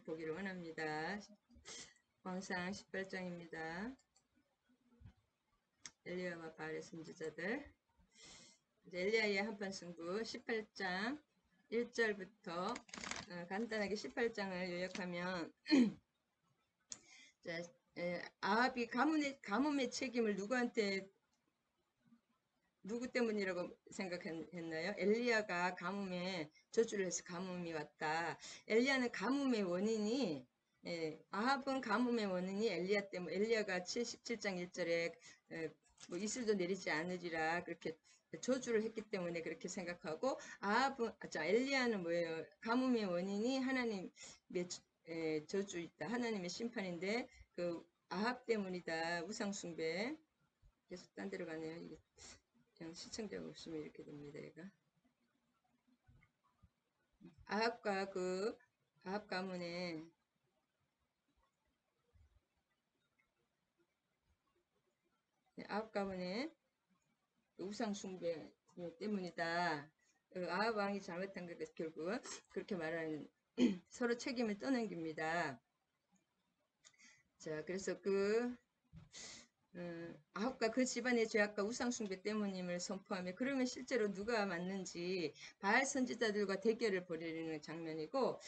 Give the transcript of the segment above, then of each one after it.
보기를 원합니다. 왕상 18장입니다. 엘리야와 바알의 선지자들. 엘리야의 한판 승부 18장 1절부터 간단하게 18장을 요약하면 자, 아합이 가뭄의 책임을 누구 때문이라고 생각했나요? 엘리야가 가뭄에 저주를 해서 가뭄이 왔다. 엘리야는 가뭄의 원인이 아합은 가뭄의 원인이 엘리야 때문에 엘리야가 77장 1절에 뭐 이슬도 내리지 않으리라 그렇게 저주를 했기 때문에 그렇게 생각하고 엘리야는 뭐예요? 가뭄의 원인이 하나님의 저주 있다. 하나님의 심판인데 그 아합 때문이다. 우상숭배. 계속 딴 데로 가네요. 그냥 시청자가 없으면 이렇게 됩니다. 얘가 아합과 아합 가문의 우상 숭배 때문이다. 아합 왕이 잘못한 것 결국은 그렇게 말하는 서로 책임을 떠넘깁니다. 자, 그래서 아합과 그 집안의 죄악과 우상숭배 때문임을 선포하며 그러면 실제로 누가 맞는지 바알 선지자들과 대결을 벌이는 장면이고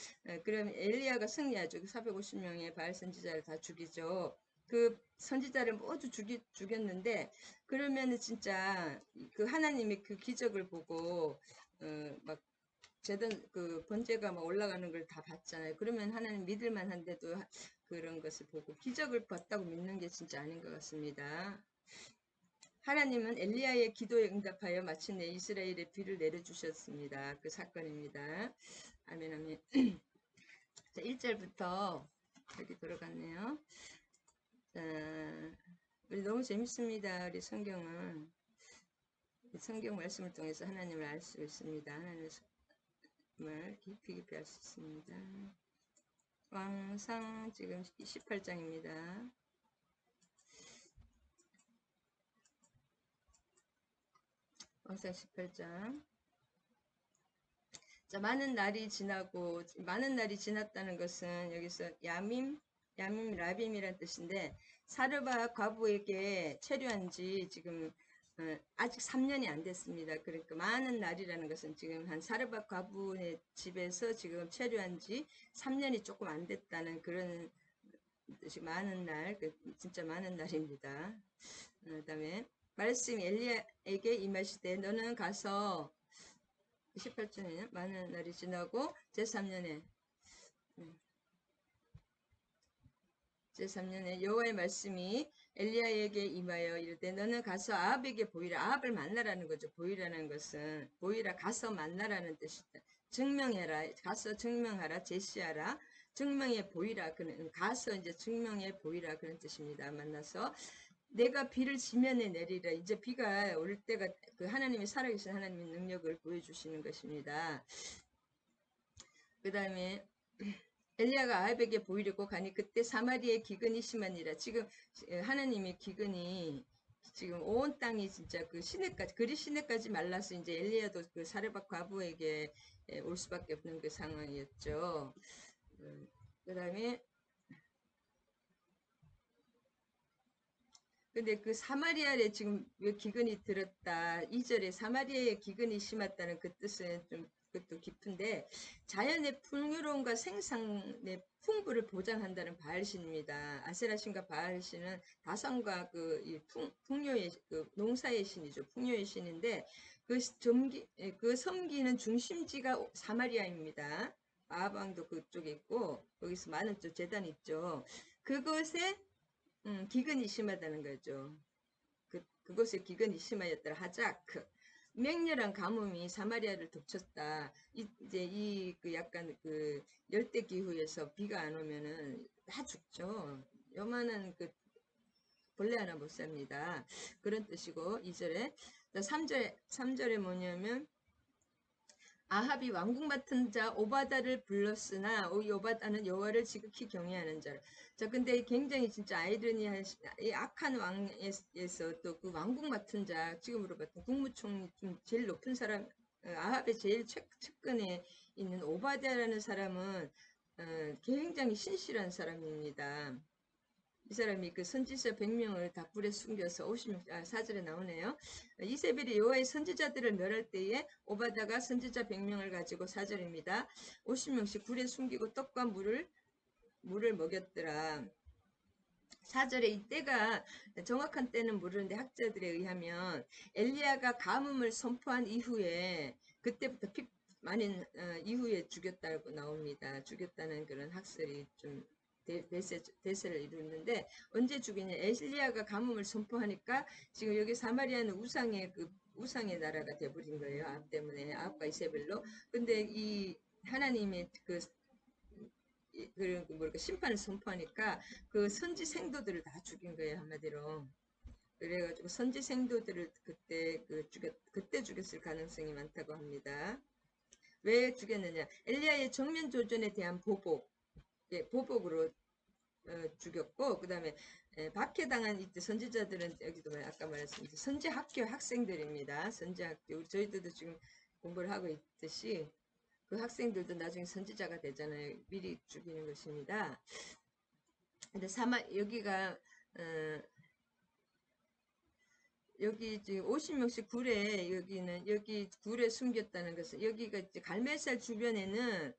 그러면 엘리야가 승리하죠. 450명의 바알 선지자를 다 죽이죠. 그 선지자를 모두 죽였는데 그러면은 진짜 그 하나님의 그 기적을 보고 막 재단 번제가 막 올라가는 걸 다 봤잖아요. 그러면 하나님 믿을만 한데도 그런 것을 보고 기적을 봤다고 믿는 게 진짜 아닌 것 같습니다. 하나님은 엘리야의 기도에 응답하여 마침내 이스라엘의 비를 내려주셨습니다. 그 사건입니다. 아멘 아멘. 자, 1절부터 여기 들어갔네요. 자, 우리 너무 재밌습니다. 우리 성경은 성경 말씀을 통해서 하나님을 알 수 있습니다. 하나님을 깊이 알 수 있습니다. 왕상 지금 18장입니다. 왕상 18장. 자, 많은 날이 지났다는 것은 여기서 야밈, 라빔이라는 뜻인데 사르밧 과부에게 체류한 지 지금 아직 3년이 안 됐습니다. 그러니까 많은 날이라는 것은 지금 한 사르밧 과부의 집에서 지금 체류한 지 3년이 조금 안 됐다는 그런 뜻이 많은 날, 진짜 많은 날입니다. 그 다음에 말씀이 엘리야에게 임하시되 너는 가서 18절에는 많은 날이 지나고 제3년에 여호와의 말씀이 엘리야에게 임하여 이르되 너는 가서 아합에게 보이라. 아합을 만나라는 거죠. 보이라는 것은 보이라 가서 만나라는 뜻이다. 증명해라. 가서 증명하라. 제시하라. 증명해 보이라. 그는 가서 이제 증명해 보이라 그런 뜻입니다. 만나서 내가 비를 지면에 내리라. 이제 비가 올 때가 그 하나님이 살아계신 하나님의 능력을 보여주시는 것입니다. 그 다음에 엘리야가 아합에게 보이려고 가니 그때 사마리아의 기근이 심하니라. 지금 하나님의 기근이 지금 온 땅이 진짜 그 시내까지 그리 시내까지 말라서 이제 엘리야도 그 사르밧 과부에게 올 수밖에 없는 그 상황이었죠. 그 다음에 근데 그 사마리아에 지금 왜 기근이 들었다. 2절에 사마리아의 기근이 심했다는 그 뜻은 좀 그것도 깊은데 자연의 풍요로움과 생산의 풍부를 보장한다는 바알신입니다. 아세라신과 바알신은 다산과 풍요의 농사의 신이죠. 풍요의 신인데 그 섬기는 중심지가 사마리아입니다. 아합왕도 그쪽에 있고 거기서 많은 또 재단이 있죠. 그것에 기근이 심하다는 거죠. 그곳에 기근이 심하였더라. 하자크. 맹렬한 가뭄이 사마리아를 덮쳤다. 이제 약간 열대 기후에서 비가 안 오면은 다 죽죠. 요만한 벌레 하나 못 삽니다. 그런 뜻이고 2절에 3절에 뭐냐면 아합이 왕궁 맡은 자 오바다를 불렀으나 이 오바다는 여호와를 지극히 경외하는 자라. 자, 근데 굉장히 진짜 아이러니한 이 악한 왕에서 또 그 왕궁 맡은 자 지금으로 봤던 국무총리 좀 제일 높은 사람 아합의 제일 측근에 있는 오바댜라는 사람은 굉장히 신실한 사람입니다. 이 사람이 그 선지자 100명을 다 불에 숨겨서 4절에 나오네요. 이세벨이 여호와의 선지자들을 멸할 때에 오바댜가 선지자 100명을 가지고 4절입니다. 50명씩 불에 숨기고 떡과 물을 먹였더라. 4절에 이때가 정확한 때는 모르는데 학자들에 의하면 엘리야가 가뭄을 선포한 이후에 그때부터 많은 이후에 죽였다고 나옵니다. 죽였다는 그런 학설이 좀 대세를 이루는데 언제 죽이냐? 엘리야가 가뭄을 선포하니까 지금 여기 사마리아는 우상의 나라가 돼버린 거예요. 아합 때문에, 아합과 이세벨로. 근데 이 하나님의 뭐랄까 심판을 선포하니까 그 선지 생도들을 다 죽인 거예요, 한마디로. 그래가지고 선지 생도들을 그때 죽였을 가능성이 많다고 합니다. 왜 죽였느냐? 엘리야의 정면 조전에 대한 보복으로 죽였고, 그 다음에 박해당한 이때 선지자들은 여기도 아까 말했습니다. 선지학교 학생들입니다. 선지학교. 저희들도 지금 공부를 하고 있듯이 그 학생들도 나중에 선지자가 되잖아요. 미리 죽이는 것입니다. 근데 여기가 여기 지금 50명씩 여기 굴에 숨겼다는 것은 여기가 이제 갈멜살 주변에는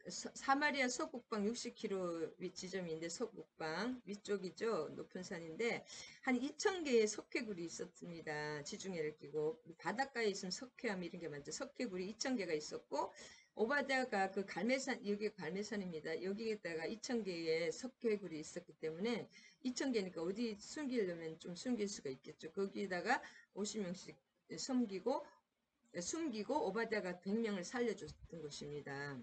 사마리아 서북방 60km 지점인데 서북방 위쪽이죠. 높은 산인데 한 2000개의 석회굴이 있었습니다. 지중해를 끼고 바닷가에 있으면 석회암 이런 게 많죠. 석회굴이 2000개가 있었고 오바댜가 그 갈멜산, 여기가 갈멜산입니다. 여기에다가 2000개의 석회굴이 있었기 때문에 2000개니까 어디 숨기려면 좀 숨길 수가 있겠죠. 거기다가 50명씩 숨기고 오바댜가 100명을 살려줬던 것입니다.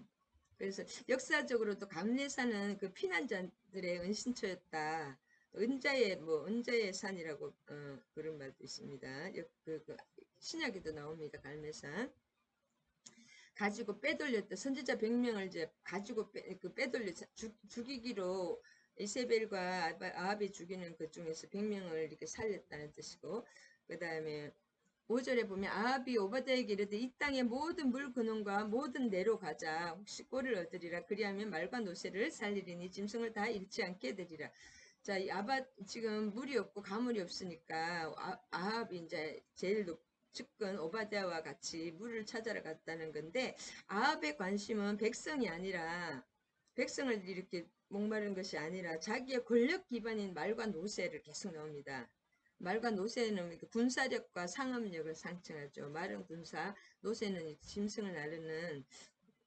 그래서 역사적으로도 감리산은 그 피난자들의 은신처였다. 은자의 산이라고 그런 말도 있습니다. 신약에도 나옵니다. 갈매산. 가지고 빼돌렸다. 선지자 100명을 이제 가지고 빼돌려 죽이기로 이세벨과 아합이 죽이는 그 중에서 100명을 이렇게 살렸다는 뜻이고, 그 다음에 5절에 보면 아합이 오바댜에게 이르되 이 땅의 모든 물 근원과 모든 내로 가자. 혹시 꼴을 얻으리라. 그리하면 말과 노새를 살리리니 짐승을 다 잃지 않게 되리라. 자, 지금 물이 없고 가물이 없으니까 아합이 이제 제일 측근 오바댜와 같이 물을 찾아러 갔다는 건데 아합의 관심은 백성이 아니라 백성을 이렇게 목마른 것이 아니라 자기의 권력 기반인 말과 노새를 계속 나옵니다. 말과 노새는 군사력과 상업력을 상징하죠. 말은 군사, 노새는 짐승을 나르는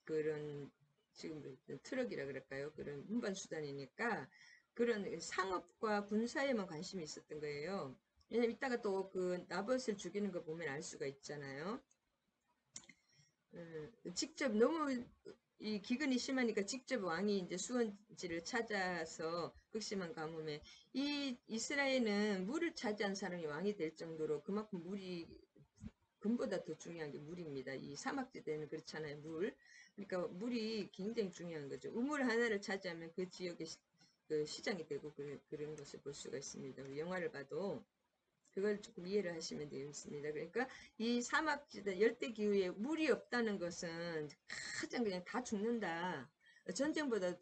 그런 지금 트럭이라 그럴까요? 그런 운반수단이니까 그런 상업과 군사에만 관심이 있었던 거예요. 왜냐면 이따가 또 그 나봇을 죽이는 거 보면 알 수가 있잖아요. 직접 너무 이 기근이 심하니까 직접 왕이 이제 수원지를 찾아서 극심한 가뭄에 이 이스라엘은 물을 차지한 사람이 왕이 될 정도로 그만큼 물이 금보다 더 중요한 게 물입니다. 이 사막지대는 그렇잖아요. 그러니까 물이 굉장히 중요한 거죠. 우물 하나를 차지하면 그 지역의 그 시장이 되고 그런 것을 볼 수가 있습니다. 영화를 봐도 그걸 조금 이해를 하시면 되겠습니다. 그러니까 이 사막지대 열대기후에 물이 없다는 것은 가장 그냥 다 죽는다. 전쟁보다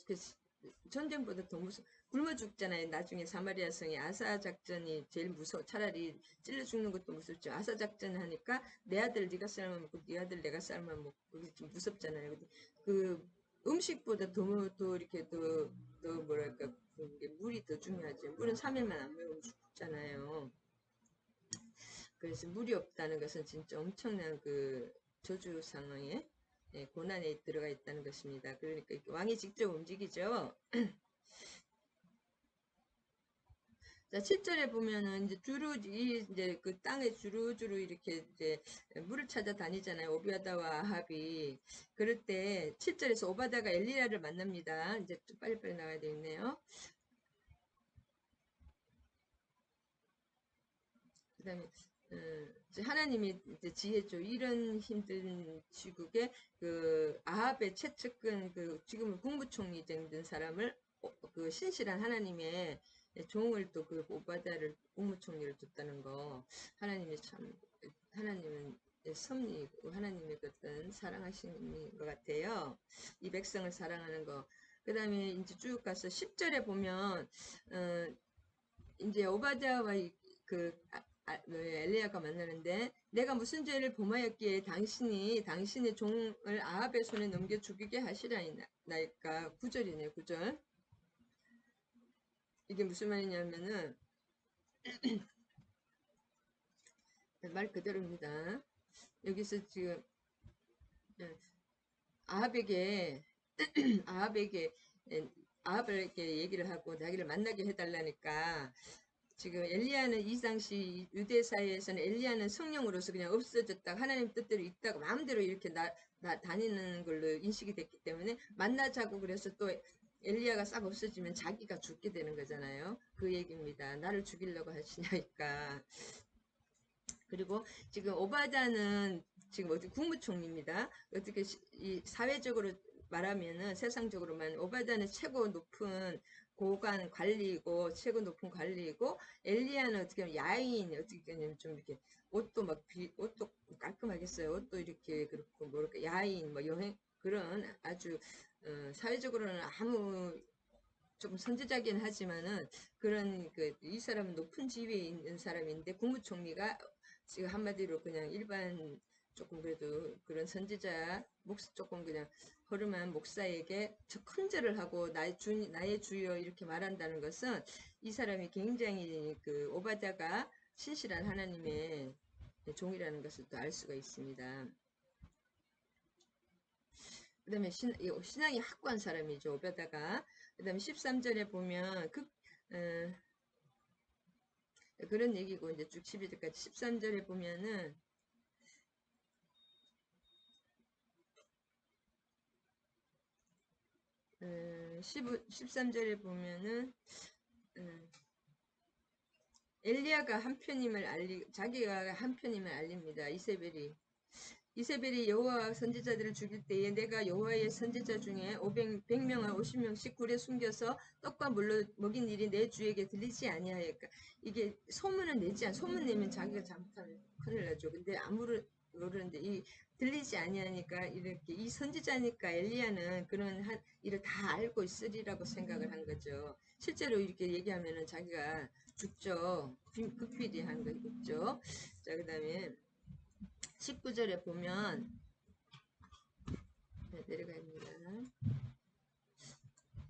더 굶어 죽잖아요. 나중에 사마리아 성의 아사 작전이 제일 무서워. 차라리 찔러 죽는 것도 무섭죠. 아사 작전 하니까 내 아들 네가 삶아 먹고 네 아들 내가 삶아 먹고 그게 좀 무섭잖아요. 그 음식보다 더 이렇게 더 뭐랄까 물이 더 중요하죠. 물은 3일만 안 먹으면 죽잖아요. 그래서 물이 없다는 것은 진짜 엄청난 그 저주 상황에 고난에 들어가 있다는 것입니다. 그러니까 왕이 직접 움직이죠. 자, 7절에 보면은 이제 그 땅에 주루주루 이렇게 이제 물을 찾아 다니잖아요. 오바댜와 아합이. 그럴 때 7절에서 오바댜가 엘리야를 만납니다. 이제 좀 빨리빨리 나와야 되겠네요. 그 다음에 하나님이 이제 지혜죠. 이런 힘든 시국에 그 아합의 최측근 지금은 국무총리 된 사람을 그 신실한 하나님의 종을 또 오바댜를 국무총리를 뒀다는 거 하나님은 섭리이고 하나님의 어떤 사랑하시는 것 같아요. 이 백성을 사랑하는 거. 그 다음에 이제 쭉 가서 10절에 보면 이제 오바댜와 엘리야가 만나는데 내가 무슨 죄를 범하였기에 당신이 당신의 종을 아합의 손에 넘겨 죽이게 하시라이까. 9절이네요. 9절. 이게 무슨 말이냐면은 말 그대로입니다. 여기서 지금 아합에게 아합에게 아합에게 얘기를 하고 자기를 만나게 해달라니까 지금 엘리야는 이 당시 유대 사회에서는 엘리야는 성령으로서 그냥 없어졌다 하나님 뜻대로 있다고 마음대로 이렇게 다니는 걸로 인식이 됐기 때문에 만나자고 그래서 또 엘리야가 싹 없어지면 자기가 죽게 되는 거잖아요. 그 얘기입니다. 나를 죽이려고 하시냐니까. 그리고 지금 오바다는 지금 어디 국무총리입니다. 어떻게 이 사회적으로 말하면은 세상적으로만 오바다는 최고 높은 고관 관리이고 최고 높은 관리이고 엘리야는 어떻게 보면 야인 어떻게 보면 좀 이렇게 옷도 막 옷도 깔끔하게 써요. 옷도 이렇게 그렇고 뭐랄까 야인 뭐 여행 그런 아주 사회적으로는 아무 조금 선지자긴 하지만은 그런 이 사람은 높은 지위에 있는 사람인데 국무총리가 지금 한마디로 그냥 일반 조금 그래도 그런 선지자 조금 그냥 허름한 목사에게 저 큰 절을 하고 나의 주여 이렇게 말한다는 것은 이 사람이 굉장히 오바댜가 신실한 하나님의 종이라는 것을 또 알 수가 있습니다. 그 다음에 신앙이 확고한 사람이죠. 오바다가. 그 다음에 13절에 보면 그런 얘기고 이제 쭉 12절까지 13절에 보면은 13절에 보면은 엘리야가 자기가 한편임을 알립니다. 이세벨이 여호와 선지자들을 죽일 때에 내가 여호와의 선지자 중에 100명을 50명씩 굴에 숨겨서 떡과 물로 먹인 일이 내 주에게 들리지 아니하였까. 이게 소문을 소문 내면 자기가 잘못하면 큰일 나죠. 근데 아무런 모르는데 들리지 아니하니까 이렇게 이 선지자니까 엘리야는 그런 일을 다 알고 있으리라고 생각을 한 거죠. 실제로 이렇게 얘기하면은 자기가 죽죠. 극비리한 거겠죠. 자, 그 다음에 19절에 보면 내려갑니다.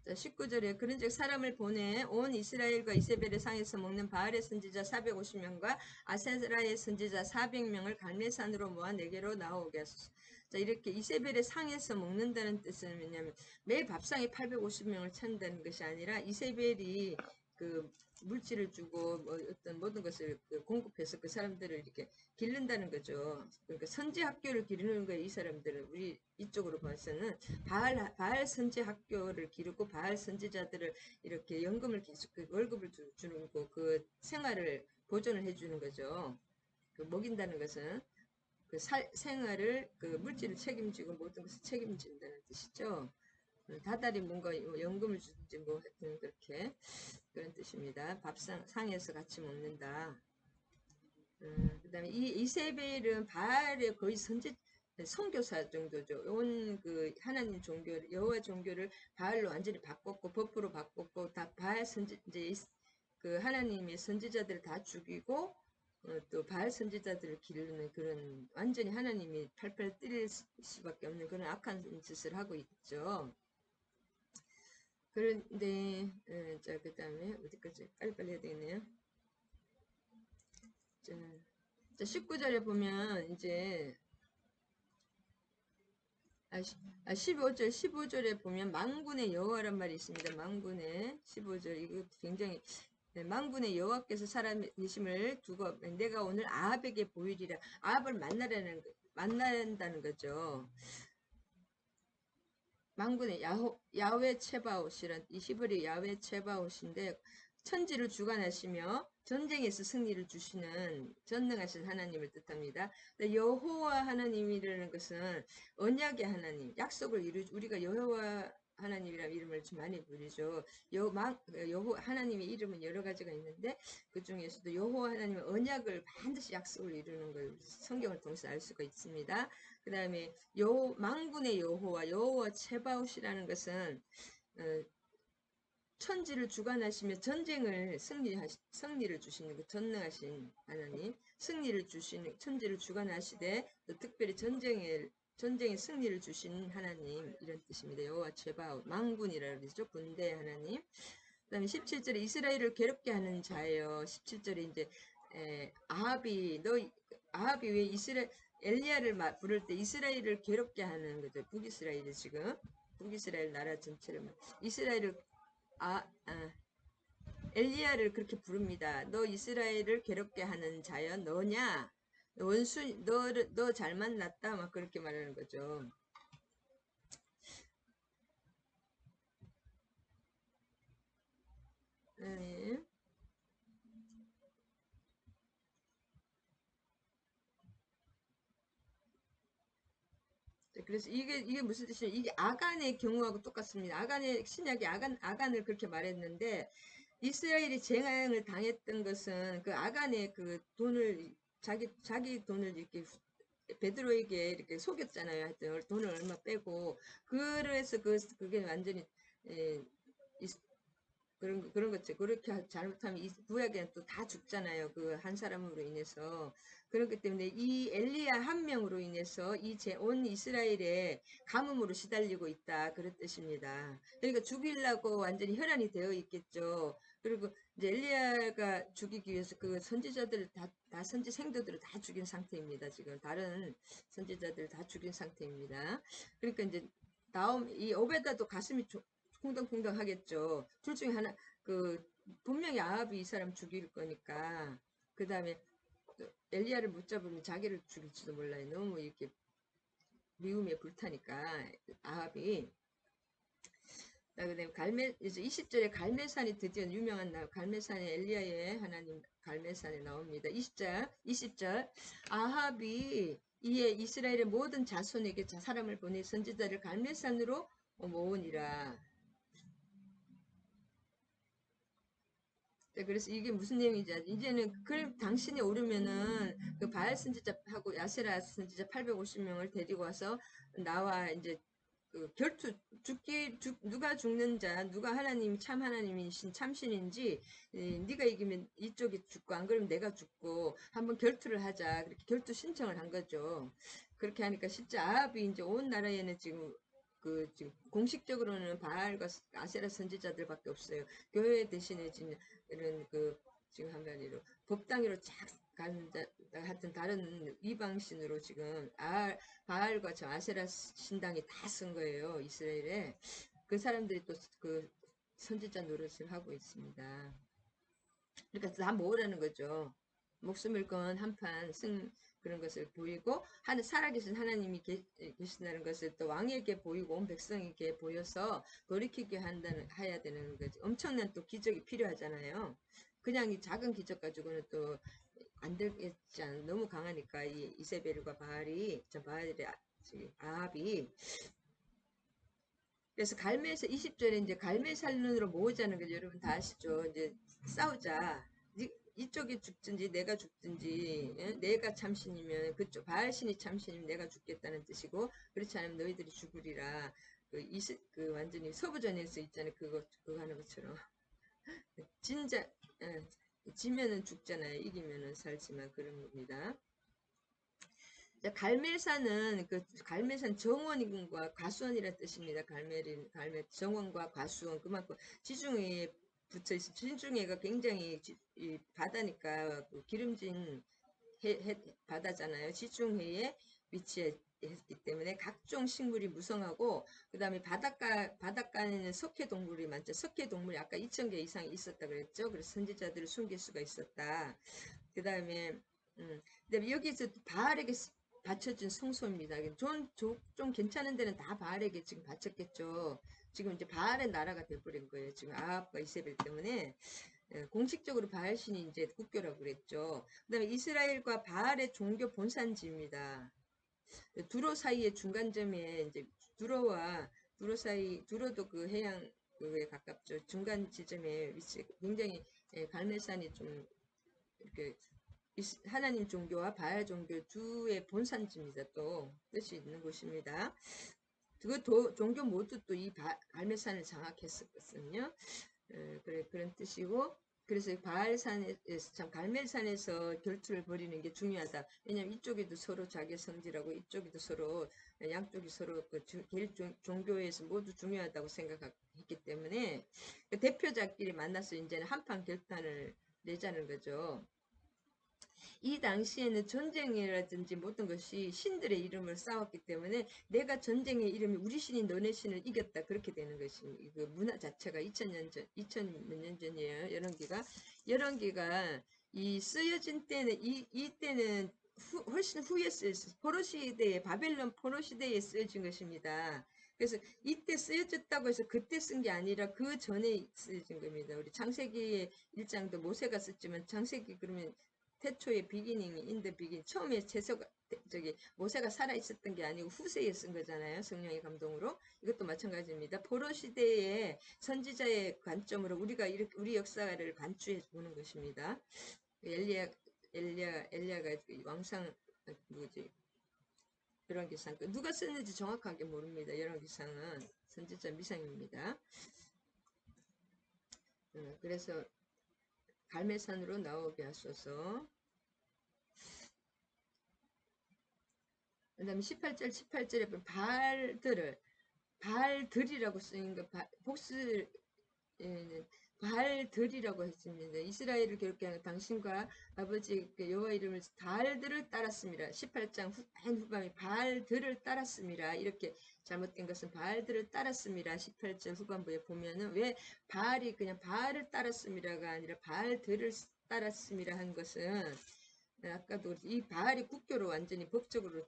19절에 그런즉 사람을 보내 온 이스라엘과 이세벨의 상에서 먹는 바알의 선지자 450명과 아세라의 선지자 400명을 갈멜산으로 모아 내게로 나오게 하소서. 자, 이렇게 이세벨의 상에서 먹는다는 뜻은 뭐냐면 매일 밥상에 850명을 찬다는 것이 아니라 이세벨이 물질을 주고 어떤 모든 것을 공급해서 그 사람들을 이렇게 기른다는 거죠. 그러니까 선지 학교를 기르는 거예요. 이 사람들은 우리 이쪽으로 봐서는 바알 선지 학교를 기르고 바알 선지자들을 이렇게 연금을 계속 월급을 주는 거 그 생활을 보존을 해주는 거죠. 먹인다는 것은 생활을 물질을 책임지고 모든 것을 책임진다는 뜻이죠. 다달이 뭔가 연금을 주든지 뭐 하여튼 그렇게 그런 뜻입니다. 밥상에서 같이 먹는다. 그 다음에 이세벨은 바알의 거의 선교사 정도죠. 온 하나님 종교를, 여호와 종교를 바알로 완전히 바꿨고, 법으로 바꿨고, 다 바알 이제 하나님의 선지자들을 다 죽이고, 또 바알 선지자들을 기르는 그런 완전히 하나님이 팔팔 뛸 수밖에 없는 그런 악한 짓을 하고 있죠. 그런데 자, 그 다음에 어디까지 빨리빨리 해야 되겠네요. 자, 19절에 보면 이제 15절에 보면 망군의 여호와란 말이 있습니다. 망군의 15절 이거 굉장히 망군의 여호와께서 살아계심을 두고 내가 오늘 아합에게 보이리라. 아합을 만난다는 거죠. 망군의 야훼 체바옷이란 이 히브리 야훼 체바옷인데 천지를 주관하시며 전쟁에서 승리를 주시는 전능하신 하나님을 뜻합니다. 여호와 하나님이라는 것은 언약의 하나님, 약속을 우리가 여호와 하나님이라는 이름을 좀 많이 부르죠. 여호 하나님의 이름은 여러 가지가 있는데 그 중에서도 여호와 하나님의 언약을 반드시 약속을 이루는 걸 성경을 통해서 알 수가 있습니다. 그 다음에 만군의 여호와 체바웃이라는 것은 어, 천지를 주관하시며 전쟁을 승리를 주시는 그 전능하신 하나님, 승리를 주시는 천지를 주관하시되 또 특별히 전쟁의 승리를 주신 하나님 이런 뜻입니다. 여호와 제바웃 만군이라 그러죠. 군대 하나님. 그다음에 17절에 이스라엘을 괴롭게 하는 자예요. 17절에 이제 아합이 왜 엘리야를 부를 때 이스라엘을 괴롭게 하는 거죠. 북이스라엘이 지금 북이스라엘 나라 전체를 이스라엘을 엘리야를 그렇게 부릅니다. 너 이스라엘을 괴롭게 하는 자여 너냐? 너 잘 만났다 막 그렇게 말하는 거죠. 네. 그래서 이게 무슨 뜻이냐? 이게 아간의 경우하고 똑같습니다. 아간의 신약이 아간을 그렇게 말했는데 이스라엘이 재앙을 당했던 것은 그 아간의 그 돈을 자기 돈을 이렇게 베드로에게 이렇게 속였잖아요. 하여튼 돈을 얼마 빼고 그래서 그게 완전히 에, 그런 거죠. 그렇게 잘못하면 이 구약에는 또 다 죽잖아요. 그 한 사람으로 인해서. 그렇기 때문에 이 엘리야 한 명으로 인해서 온 이스라엘의 가뭄으로 시달리고 있다. 그런 뜻입니다. 그러니까 죽이려고 완전히 혈안이 되어 있겠죠. 그리고 이제 엘리야가 죽이기 위해서 그 선지자들 다 선지 생도들을 다 죽인 상태입니다. 지금 다른 선지자들 다 죽인 상태입니다. 그러니까 이제 이 오베다도 가슴이 쿵덩쿵덩 하겠죠. 둘 중에 하나, 분명히 아합이 이 사람 죽일 거니까. 그 다음에 엘리야를 못 잡으면 자기를 죽일지도 몰라요. 너무 이렇게 미움에 불타니까, 아합이. 그다음에 이제 20절에 갈멜산이 드디어 유명한 갈멜산에 엘리야의 하나님 갈멜산에 나옵니다. 20절 아합이 이에 이스라엘의 모든 자손에게 사람을 보내 선지자를 갈멜산으로 모으니라. 네, 그래서 이게 무슨 내용인지 이제는 당신이 오르면은 그 바알 선지자하고 야세라 선지자 850명을 데리고 와서 나와 이제 그 누가 죽는 자 누가 하나님 참 하나님이신 참신인지 네가 이기면 이쪽이 죽고 안 그러면 내가 죽고 한번 결투를 하자 그렇게 결투 신청을 한 거죠. 그렇게 하니까 실제 아합이 이제 온 나라에는 지금 공식적으로는 바알과 아세라 선지자들밖에 없어요. 교회 대신에 지금 이런 지금 한마디로 법당으로 쫙 가는 하여튼 다른 이방신으로 지금 바알과 저 아세라 신당이 다 쓴 거예요. 이스라엘에. 그 사람들이 또 그 선지자 노릇을 하고 있습니다. 그러니까 다 모으라는 거죠. 목숨을 건 한판 그런 것을 보이고 살아계신 하나님이 계신다는 것을 또 왕에게 보이고 온 백성에게 보여서 돌이키게 해야 되는 거지. 엄청난 또 기적이 필요하잖아요. 그냥 이 작은 기적 가지고는 또 안 되겠지 않아. 너무 강하니까 이 이세벨과 바알의 아합이 그래서 20절에 이제 갈멜산으로 모으자는 거죠. 여러분 다 아시죠? 이제 싸우자. 이쪽이 죽든지 내가 죽든지 내가 참신이면 그쪽 바알신이 참신이면 내가 죽겠다는 뜻이고 그렇지 않으면 너희들이 죽으리라. 완전히 서부전에서 있잖아요. 그거 하는 것처럼 진짜 지면은 죽잖아요. 이기면은 살지만 그런 겁니다. 갈멜산 정원과 과수원이라는 뜻입니다. 갈멜 정원과 과수원 그만큼 지중해에 붙어 있어. 지중해가 굉장히 바다니까 기름진 바다잖아요. 지중해에 위치해 있기 때문에 각종 식물이 무성하고 그다음에 바닷가에는 석회 동물이 많죠. 석회 동물이 아까 2,000개 이상 있었다 그랬죠. 그래서 선지자들을 숨길 수가 있었다. 그다음에 여기서 바알에게 바쳐진 성소입니다. 좀 괜찮은 데는 다 바알에게 지금 바쳤겠죠. 지금 이제 바알의 나라가 돼버린 거예요. 지금 아합과 이세벨 때문에 공식적으로 바알신이 이제 국교라고 그랬죠. 그다음에 이스라엘과 바알의 종교 본산지입니다. 두로 사이의 중간점에 이제 두로와 두로도 그 해양에 가깝죠. 중간 지점에 위치, 굉장히 갈멜산이 좀 이렇게 하나님 종교와 바알 종교 두의 본산지입니다. 또 뜻이 있는 곳입니다. 종교 모두 또 이 갈멜산을 장악했었거든요. 그래, 그런 뜻이고, 그래서 갈멜산에서 결투를 벌이는 게 중요하다. 왜냐면 이쪽에도 서로 자기 성질하고 이쪽에도 서로, 양쪽이 서로 그 종교에서 모두 중요하다고 생각했기 때문에 그 대표자끼리 만나서 이제는 한판 결판을 내자는 거죠. 이 당시에는 전쟁이라든지 모든 것이 신들의 이름을 쌓았기 때문에 내가 전쟁의 이름이 우리 신이 너네 신을 이겼다 그렇게 되는 것입니다. 그 문화 자체가 2000년 전, 2000 몇 년 전이에요. 열왕기가 이 쓰여진 때는 이때는 훨씬 후에 쓰였어요. 포로 시대에 바벨론 포로 시대에 쓰여진 것입니다. 그래서 이때 쓰여졌다고 해서 그때 쓴 게 아니라 그 전에 쓰여진 겁니다. 우리 창세기 1장도 모세가 썼지만 창세기 그러면 태초의 비기닝이 인더 비긴 처음에 모세가 살아 있었던 게 아니고 후세에 쓴 거잖아요. 성령의 감동으로. 이것도 마찬가지입니다. 포로 시대의 선지자의 관점으로 우리가 이렇게 우리 역사를 관추해 보는 것입니다. 엘리야가 왕상 뭐지? 열왕기상 누가 썼는지 정확하게 모릅니다. 열왕기상은 선지자 미상입니다. 그래서 갈멜산으로 나오게 하소서. 그 다음에 18절에 보면 발들이라고 쓰인 거, 복수, 발들이라고 했습니다. 이스라엘을 괴롭게 당신과 아버지 여호와 이름을 발들을 따랐습니다. 18장 맨 후반에 발들을 따랐습니다. 이렇게 잘못된 것은 발들을 따랐습니다. 18절 후반부에 보면은 왜 발이 그냥 발을 따랐습니다가 아니라 발들을 따랐습니다 한 것은 아까도 이 바알이 국교로 완전히 법적으로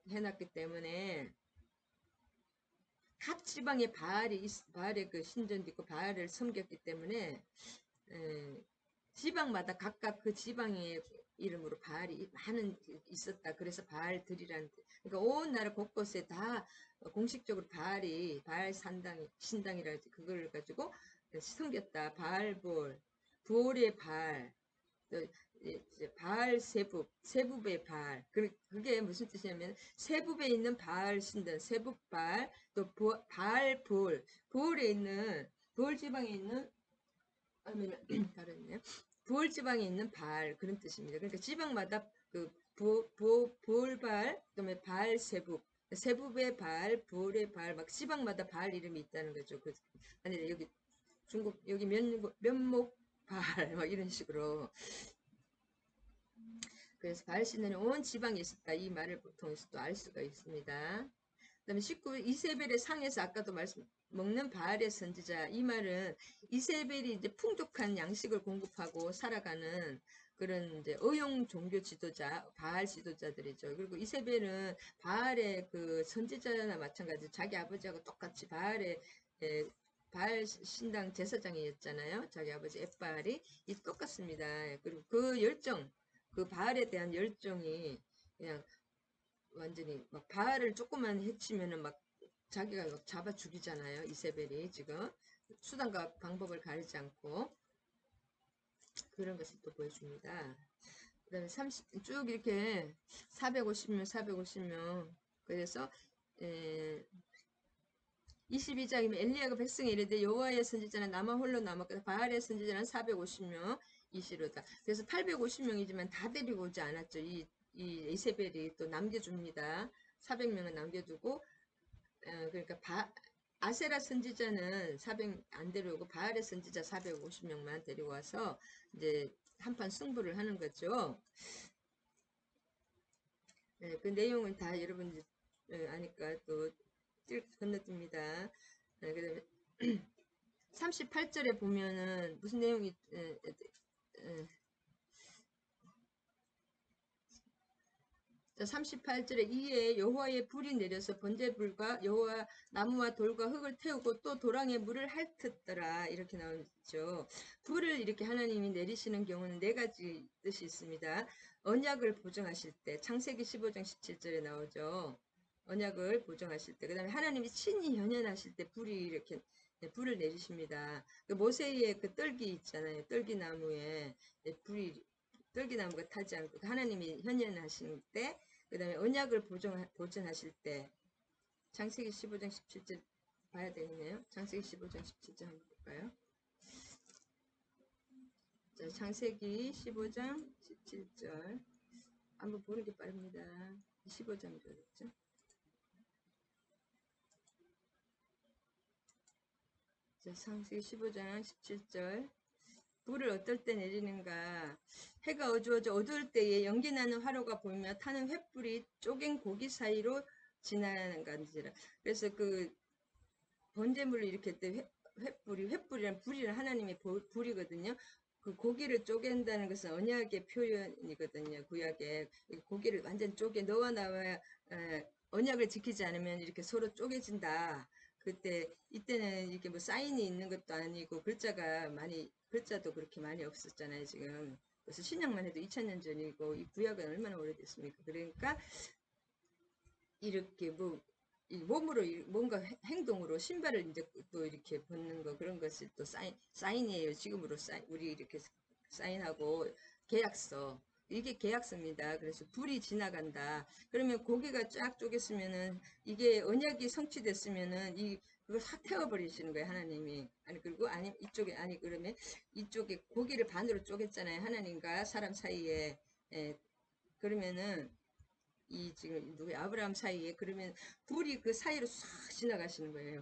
해놨기 때문에 각 지방에 바알의 그 신전도 있고 바알을 섬겼기 때문에 지방마다 각각 그 지방의 이름으로 바알이 많은 있었다. 그래서 바알들이라는 그러니까 온 나라 곳곳에 다 공식적으로 바알 신당이라 그걸 가지고 섬겼다. 바알볼, 부올의 바알, 바알 세붑의 바알. 그게 무슨 뜻이냐면 세붑에 있는 바알 신전, 세붑 바알, 또 바알 부올에 있는 부올 지방에 있는 아니면 다르네요. 부올 지방에 있는 바알 그런 뜻입니다. 그러니까 지방마다 그 부올 바알, 그다음에 바알 세붑의 바알, 부올의 바알, 막 지방마다 바알 이름이 있다는 거죠. 아니 여기 중국 여기 면목 바알 막 이런 식으로. 그래서 바알 신전이 온 지방에 있었다. 이 말을 통해서 또 알 수가 있습니다. 그 다음에 19 이세벨의 상에서 아까도 먹는 바알의 선지자. 이 말은 이세벨이 이제 풍족한 양식을 공급하고 살아가는 그런 이제 의용 종교 지도자, 바알 지도자들이죠. 그리고 이세벨은 바알의 그 선지자나 마찬가지 자기 아버지하고 똑같이 바알 신당 제사장이었잖아요. 자기 아버지 엣바알이 똑같습니다. 그리고 그 열정, 그 바알에 대한 열정이 그냥 완전히 막 바알을 조금만 해치면은 막 자기가 막 잡아 죽이잖아요. 이세벨이 지금 수단과 방법을 가리지 않고 그런 것을 또 보여줍니다. 그 다음에 쭉 이렇게 450명 그래서 22장이면 엘리야가 백성에 이르되 여호와의 선지자는 나만 홀로 남았고 바알의 선지자는 450명 이시로다. 그래서 850명이지만 다 데리고 오지 않았죠. 이 이세벨이 또 남겨줍니다. 400명은 남겨두고 그러니까 아세라 선지자는 400 안 데려오고 바알의 선지자 450명만 데리고 와서 이제 한판 승부를 하는 거죠. 그 내용은 다 여러분들 아니까 또 건너뜁니다. 그 다음에 38절에 보면은 무슨 내용이 자 38절에 이에 여호와의 불이 내려서 번제불과 여호와 나무와 돌과 흙을 태우고 또 도랑의 물을 핥았더라 이렇게 나오죠. 불을 이렇게 하나님이 내리시는 경우는 네 가지 뜻이 있습니다. 언약을 보증하실 때 창세기 15장 17절에 나오죠. 언약을 보증하실 때, 그 다음에 하나님이 친히 현현하실 때 불이 이렇게 불을 내리십니다. 그 모세의 그 떨기 있잖아요. 떨기나무에 불이 떨기나무가 타지 않고 하나님이 현현하실 때, 그 다음에 언약을 보증하실 때, 창세기 15장 17절 봐야 되겠네요. 창세기 15장 17절 한번 볼까요? 자, 창세기 15장 17절 한번 보는 게 빠릅니다. 15장 그랬죠? 자, 창세기 15장 17절 불을 어떨 때 내리는가? 해가 어두워져 어두울 때에 연기나는 화로가 보이며 타는 횃불이 쪼갠 고기 사이로 지나가는 간지라. 그래서 그 번제물을 이렇게 때 횃불이란 불이란 하나님의 불이거든요. 그 고기를 쪼갠다는 것은 언약의 표현이거든요. 구약에 고기를 완전 쪼개 너와 나와 언약을 지키지 않으면 이렇게 서로 쪼개진다. 그때 이때는 이렇게 뭐 사인이 있는 것도 아니고 글자도 그렇게 많이 없었잖아요. 지금 그래서 신약만 해도 2000년 전이고 이 구약은 얼마나 오래됐습니까? 그러니까 이렇게 뭐 이 몸으로 뭔가 행동으로 신발을 이제 또 이렇게 벗는 거 그런 것이 또 사인이에요. 지금으로 우리 이렇게 사인하고 계약서 이게 계약서입니다. 그래서 불이 지나간다. 그러면 고기가 쫙 쪼갰으면은 이게 언약이 성취됐으면은 이 그걸 확 태워버리시는 거예요. 하나님이. 아니 그리고 아니 이쪽에 아니 그러면 이쪽에 고기를 반으로 쪼갰잖아요. 하나님과 사람 사이에. 그러면은 이 지금 누구 아브라함 사이에 그러면 불이 그 사이로 싹 지나가시는 거예요.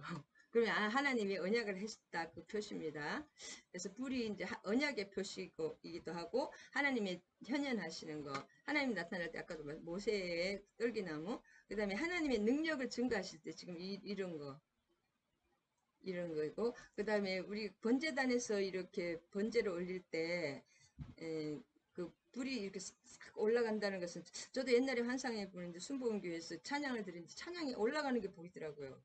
그러면 하나님이 언약을 하셨다 그 표시입니다. 그래서 불이 이제 언약의 표시이기도 하고 하나님의 현현하시는 거. 하나님 나타날 때 아까도 모세의 떨기나무. 그다음에 하나님의 능력을 증거하실 때 지금 이런 거. 이런 거고 그다음에 우리 번제단에서 이렇게 번제를 올릴 때 그 불이 이렇게 싹 올라간다는 것은 저도 옛날에 환상에 보는데 순복음교회에서 찬양을 드리는데 찬양이 올라가는 게 보이더라고요.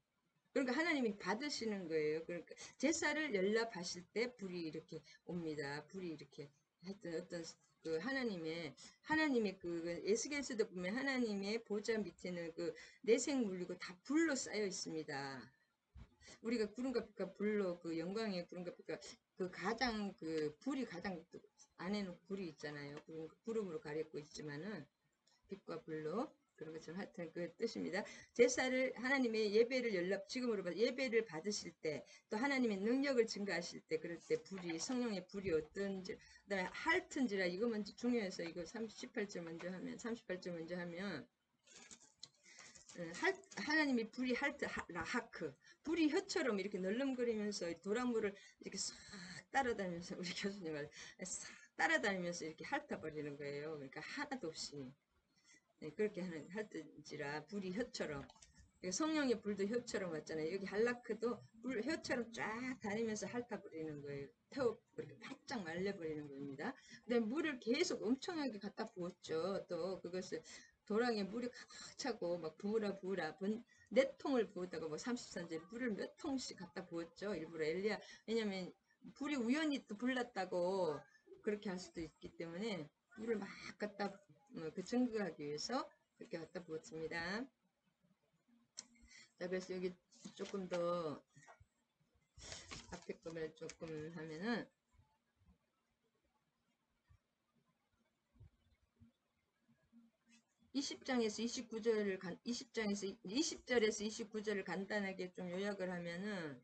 그러니까 하나님이 받으시는 거예요. 그러니까 제사를 연락하실 때 불이 이렇게 옵니다. 불이 이렇게 하여튼 어떤 그 하나님의 그 에스겔서도 보면 하나님의 보좌 밑에는 그 내생 물리고 다 불로 쌓여 있습니다. 우리가 구름과 빛과 불로 그 영광의 구름과 빛과 그 가장 그 불이 가장 안에는 불이 있잖아요. 구름으로 가렸고 있지만은 빛과 불로 그런 것처럼 하여튼 그 뜻입니다. 제사를 하나님의 예배를 지금으로 예배를 받으실 때 또 하나님의 능력을 증가하실 때 그럴 때 불이 성령의 불이 어떤지 그다음에 할튼지라 이거 먼저 중요해서 이거 38절 먼저 하면 38절 먼저 하면 하나님이 불이 라하크 불이 혀처럼 이렇게 널름거리면서 도랑물을 이렇게 싹 따라다니면서 우리 교수님 말 싹 따라다니면서 이렇게 핥아버리는 거예요. 그러니까 하나도 없이 그렇게 하는 핥은지라 불이 혀처럼 성령의 불도 혀처럼 왔잖아요. 여기 할라크도 불 혀처럼 쫙 다니면서 핥아버리는 거예요. 태워 이렇게 바짝 말려버리는 겁니다. 근데 물을 계속 엄청나게 갖다 부었죠. 또 그것을 도랑에 물이 가득 차고 막 부으라 4통을 부었다고 뭐 33제 물을 몇 통씩 갖다 부었죠. 일부러 엘리야 왜냐면 불이 우연히 또 불났다고 그렇게 할 수도 있기 때문에 물을 막 갖다 그 증거하기 위해서 그렇게 갖다 부었습니다. 자, 그래서 여기 조금 더 앞에 거를 조금 하면은 20장에서 20절에서 29절을 간단하게 좀 요약을 하면은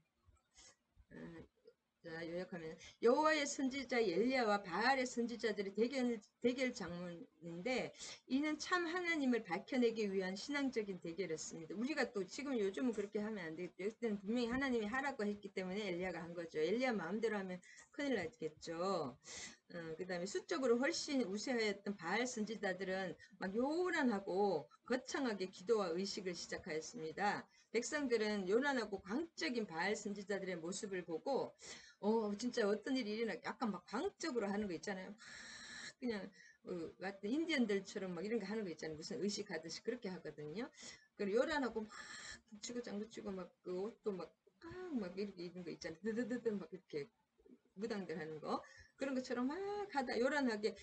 자, 요약하면 여호와의 선지자 엘리야와 바알의 선지자들의 대결 장문인데 이는 참 하나님을 밝혀내기 위한 신앙적인 대결이었습니다. 우리가 또 지금 요즘은 그렇게 하면 안 되겠죠. 그때는 분명히 하나님이 하라고 했기 때문에 엘리야가 한 거죠. 엘리야 마음대로 하면 큰일 나겠죠. 그 다음에 수적으로 훨씬 우세하였던 바알 선지자들은 막 요란하고 거창하게 기도와 의식을 시작하였습니다. 백성들은 요란하고 광적인 바알 선지자들의 모습을 보고 진짜 어떤 일이 일어나 약간 막 광적으로 하는 거 있잖아요. 막 그냥 같은 인디언들처럼 막 이런 거 하는 거 있잖아요. 무슨 의식하듯이 그렇게 하거든요. 그리고 요란하고 막 붙이고 장구치고 막 그 옷도 막 이렇게 입은 거 있잖아요. 드드드드 막 이렇게 무당들 하는 거 그런 것처럼 막 하다 요란하게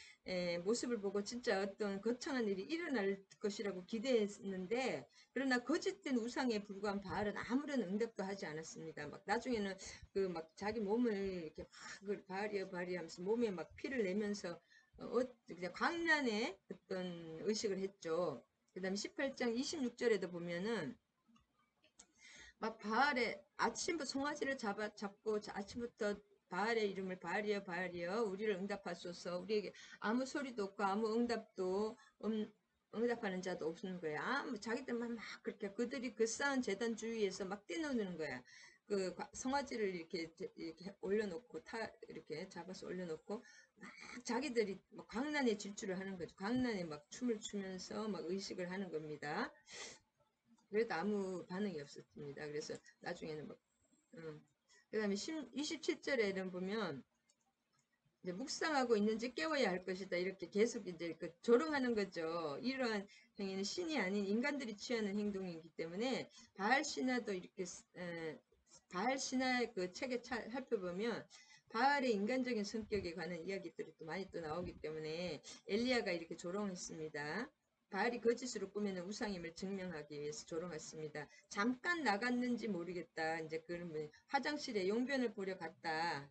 모습을 보고 진짜 어떤 거창한 일이 일어날 것이라고 기대했는데 그러나 거짓된 우상에 불과한 바알은 아무런 응답도 하지 않았습니다. 막 나중에는 그 막 자기 몸을 이렇게 막 바알이여 바알이여 하면서 몸에 막 피를 내면서 그냥 광란의 어떤 의식을 했죠. 그 다음에 18장 26절에도 보면은 막 바알의 아침부터 송아지를 잡고 아침부터 바알의 이름을 바알이여 바알이여 우리를 응답하소서 우리에게 아무 소리도 없고 아무 응답도 응답하는 자도 없는 거야. 아무 자기들만 막 그렇게 그들이 그 쌓은 제단 주위에서 막 뛰노는 거야. 그 송아지를 이렇게 올려놓고 이렇게 잡아서 올려놓고 막 자기들이 막 광란의 질주를 하는 거죠. 광란에 막 춤을 추면서 막 의식을 하는 겁니다. 그래도 아무 반응이 없었습니다. 그래서 나중에는 막, 그 다음에 27절에는 보면, 이제 묵상하고 있는지 깨워야 할 것이다. 이렇게 계속 이제 그 조롱하는 거죠. 이러한 행위는 신이 아닌 인간들이 취하는 행동이기 때문에, 바알 신화도 이렇게, 바알 신화의 그 책에 살펴보면, 바알의 인간적인 성격에 관한 이야기들이 또 많이 또 나오기 때문에 엘리야가 이렇게 조롱했습니다. 바알이 거짓으로 꾸미는 우상임을 증명하기 위해서 조롱했습니다. 잠깐 나갔는지 모르겠다. 이제 그런 화장실에 용변을 보러 갔다.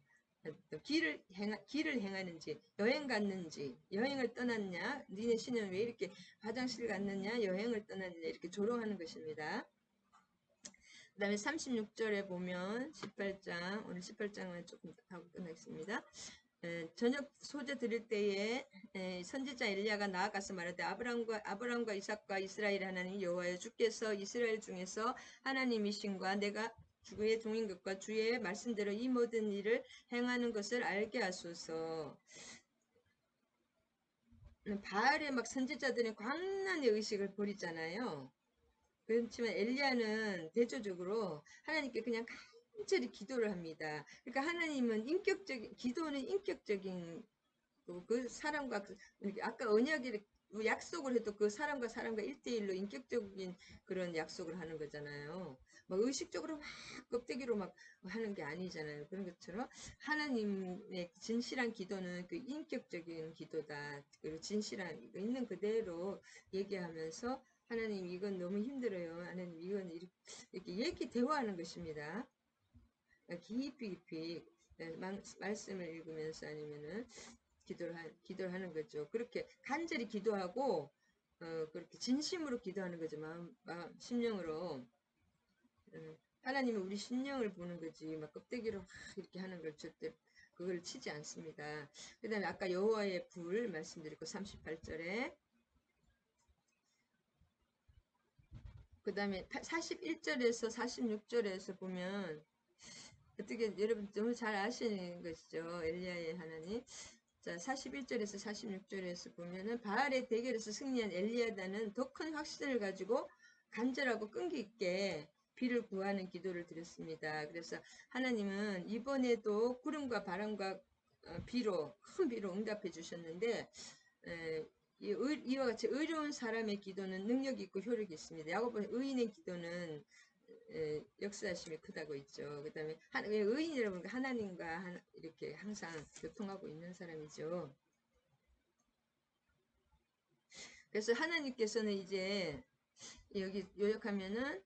길을 행하는지 여행 갔는지 여행을 떠났냐 니네 신은 왜 이렇게 화장실 갔느냐 여행을 떠났느냐 이렇게 조롱하는 것입니다. 그 다음에 36절에 보면 18장 오늘 18장은 조금 하고 끝나겠습니다. 저녁 소재 드릴 때에 선지자 엘리야가 나아가서 말하되 아브람과 이삭과 이스라엘 하나님 여호와여 주께서 이스라엘 중에서 하나님이신과 내가 주의 종인 것과 주의 말씀대로 이 모든 일을 행하는 것을 알게 하소서. 바알의 막 선지자들은 광란의 의식을 버리잖아요. 그렇지만 엘리야는 대조적으로 하나님께 그냥 간절히 기도를 합니다. 그러니까 하나님은 기도는 인격적인 그 사람과 아까 언약이 약속을 해도 그 사람과 1대1로 인격적인 그런 약속을 하는 거잖아요. 막 의식적으로 막 껍데기로 막 하는 게 아니잖아요. 그런 것처럼 하나님의 진실한 기도는 그 인격적인 기도다. 그리고 진실한 있는 그대로 얘기하면서 하나님 이건 너무 힘들어요. 하나님 이건 이렇게 대화하는 것입니다. 깊이 말씀을 읽으면서 아니면은 기도를 하는 거죠. 그렇게 간절히 기도하고 그렇게 진심으로 기도하는 거죠. 심령으로 하나님은 우리 심령을 보는 거지 막 껍데기로 막 이렇게 하는 걸 절대 그걸 치지 않습니다. 그 다음에 아까 여호와의 불 말씀드렸고 38절에 그 다음에 41절에서 46절에서 보면 어떻게 여러분 너무 잘 아시는 것이죠. 엘리야의 하나님. 자, 41절에서 46절에서 보면은 바알의 대결에서 승리한 엘리야다는 더 큰 확신을 가지고 간절하고 끈기 있게 비를 구하는 기도를 드렸습니다. 그래서 하나님은 이번에도 구름과 바람과 큰 비로 응답해 주셨는데 이와 같이 의로운 사람의 기도는 능력이 있고 효력이 있습니다. 야고보 의인의 기도는 역사하심이 크다고 있죠. 그 다음에 의인이라고 하니까 하나님과 이렇게 항상 교통하고 있는 사람이죠. 그래서 하나님께서는 이제 여기 요약하면은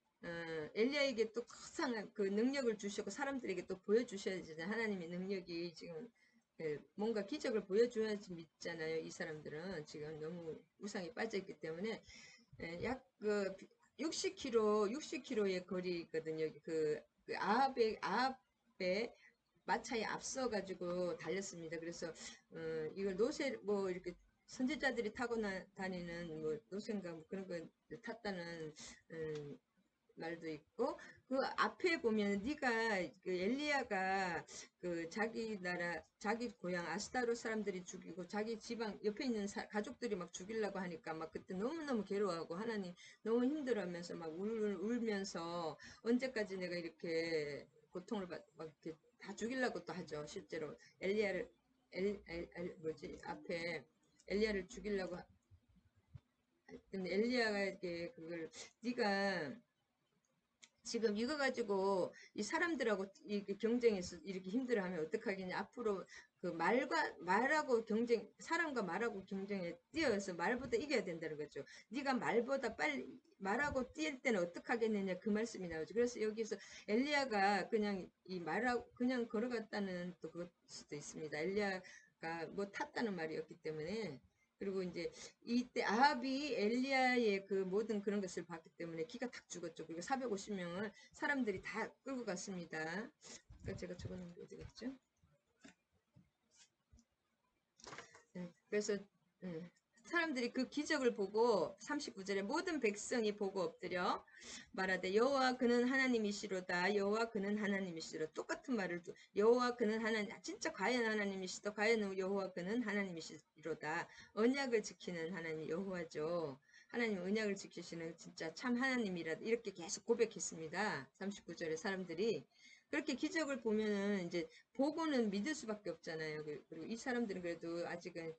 엘리야에게 또 커상한 그 능력을 주시고 사람들에게 또 보여주셔야 되잖아요. 하나님의 능력이 지금 뭔가 기적을 보여줘야지 믿잖아요. 이 사람들은 지금 너무 우상에 빠져있기 때문에 약 60km의 거리거든요. 아합의 마차에 앞서가지고 달렸습니다. 그래서 이걸 이렇게 선지자들이 타고 다니는 노새인가 그런 거 탔다는 말도 있고 그 앞에 보면 그 엘리야가 그 자기 나라 자기 고향 아스타로 사람들이 죽이고 자기 지방 옆에 있는 가족들이 막 죽이려고 하니까 막 그때 너무너무 괴로워하고 하나님 너무 힘들어하면서 막 울면서 언제까지 내가 이렇게 고통을 막 이렇게 다 죽이려고 또 하죠. 실제로 엘리야를 앞에 엘리야를 죽이려고 근데 엘리야가 그걸 네가 지금 이거 가지고 이 사람들하고 이렇게 경쟁해서 이렇게 힘들어하면 어떡하겠냐. 앞으로 그 말하고 사람과 말하고 경쟁에 뛰어서 말보다 이겨야 된다는 거죠. 네가 말보다 빨리 말하고 뛸 때는 어떡하겠느냐 그 말씀이 나오죠. 그래서 여기서 엘리야가 그냥 이 말하고 그냥 걸어갔다는 또 그럴 수도 있습니다. 엘리야가 뭐 탔다는 말이었기 때문에. 그리고 이제 이때 아합이 엘리야의 그 모든 그런 것을 봤기 때문에 기가 탁 죽었죠. 그리고 450명을 사람들이 다 끌고 갔습니다. 그러니까 제가 적어놓은 게 어디 갔죠? 그래서 사람들이 그 기적을 보고 39절에 모든 백성이 보고 엎드려 말하되 여호와 그는 하나님이시로다. 여호와 그는 하나님이시로. 똑같은 말을 여호와 그는 하나님, 진짜 과연 하나님이시다. 과연 여호와 그는 하나님이시로다. 언약을 지키는 하나님 여호와죠. 하나님 언약을 지키시는 진짜 참 하나님이라 이렇게 계속 고백했습니다. 39절에 사람들이 그렇게 기적을 보면은 이제 보고는 믿을 수밖에 없잖아요. 그리고 이 사람들은 그래도 아직은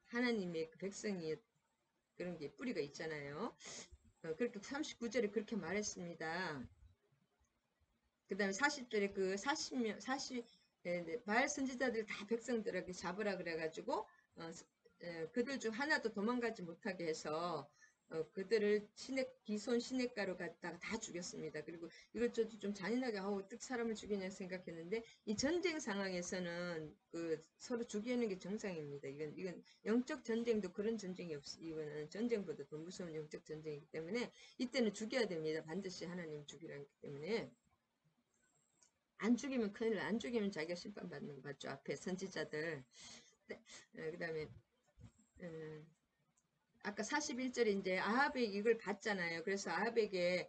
하나님의 그 백성이 그런 게 뿌리가 있잖아요. 그렇게 39절에 그렇게 말했습니다. 그 다음에 40절에 그 40명, 40, 바알 선지자들 다 백성들에게 잡으라 그래가지고, 그들 중 하나도 도망가지 못하게 해서, 그들을 기손 시냇가로 갔다가 다 죽였습니다. 그리고 이걸 저도 좀 잔인하게 어떻게 사람을 죽이냐 생각했는데 이 전쟁 상황에서는 그 서로 죽이는 게 정상입니다. 이건 영적 전쟁도 그런 전쟁이 이거는 전쟁보다 더 무서운 영적 전쟁이기 때문에 이때는 죽여야 됩니다. 반드시 하나님 죽이라기 때문에. 안 죽이면 큰일 나. 안 죽이면 자기가 심판받는 거 맞죠? 앞에 선지자들. 그 다음에 아까 41절에 이제 아합이 이걸 봤잖아요. 그래서 아합에게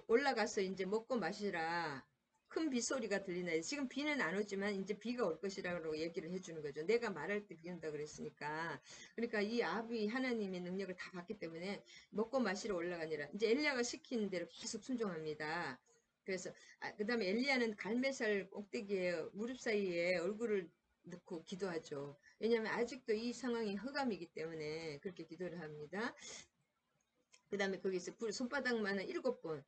올라가서 이제 먹고 마시라. 큰 빗소리가 들리나요? 지금 비는 안 오지만 이제 비가 올 것이라고 얘기를 해주는 거죠. 내가 말할 때 비 온다 그랬으니까. 그러니까 이 아합이 하나님의 능력을 다 봤기 때문에 먹고 마시러 올라가니라. 이제 엘리야가 시키는 대로 계속 순종합니다. 그래서 그 다음에 엘리야는 갈매살 꼭대기에 무릎 사이에 얼굴을 넣고 기도하죠. 왜냐하면 아직도 이 상황이 흑암이기 때문에 그렇게 기도를 합니다. 그 다음에 거기서 손바닥만은 7번.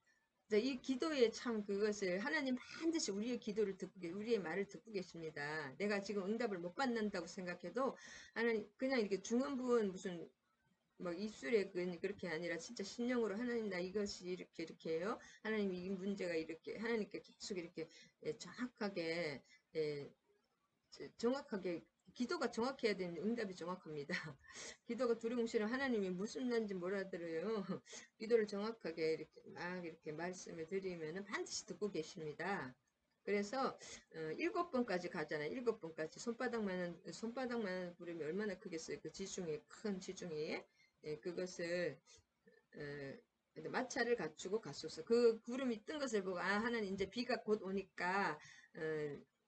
이 기도에 참 그것을 하나님 반드시 우리의 기도를 듣고 우리의 말을 듣고 계십니다. 내가 지금 응답을 못 받는다고 생각해도 하나님 그냥 이렇게 중언부언 무슨 뭐 입술에 그렇게 아니라 진짜 심령으로 하나님 나 이것이 이렇게 해요. 하나님 이 문제가 이렇게 하나님께 계속 이렇게 정확하게 정확하게 기도가 정확해야 되는 응답이 정확합니다. 기도가 두리뭉실한 하나님이 무슨 말인지 몰라들어요. 기도를 정확하게 이렇게 막 이렇게 말씀을 드리면은 반드시 듣고 계십니다. 그래서 7번까지 가잖아요. 7번까지 손바닥만 부르면 얼마나 크겠어요. 그 지중해 큰 지중해에 그것을 마차를 갖추고 갔었어. 그 구름이 뜬 것을 보고 하나님 이제 비가 곧 오니까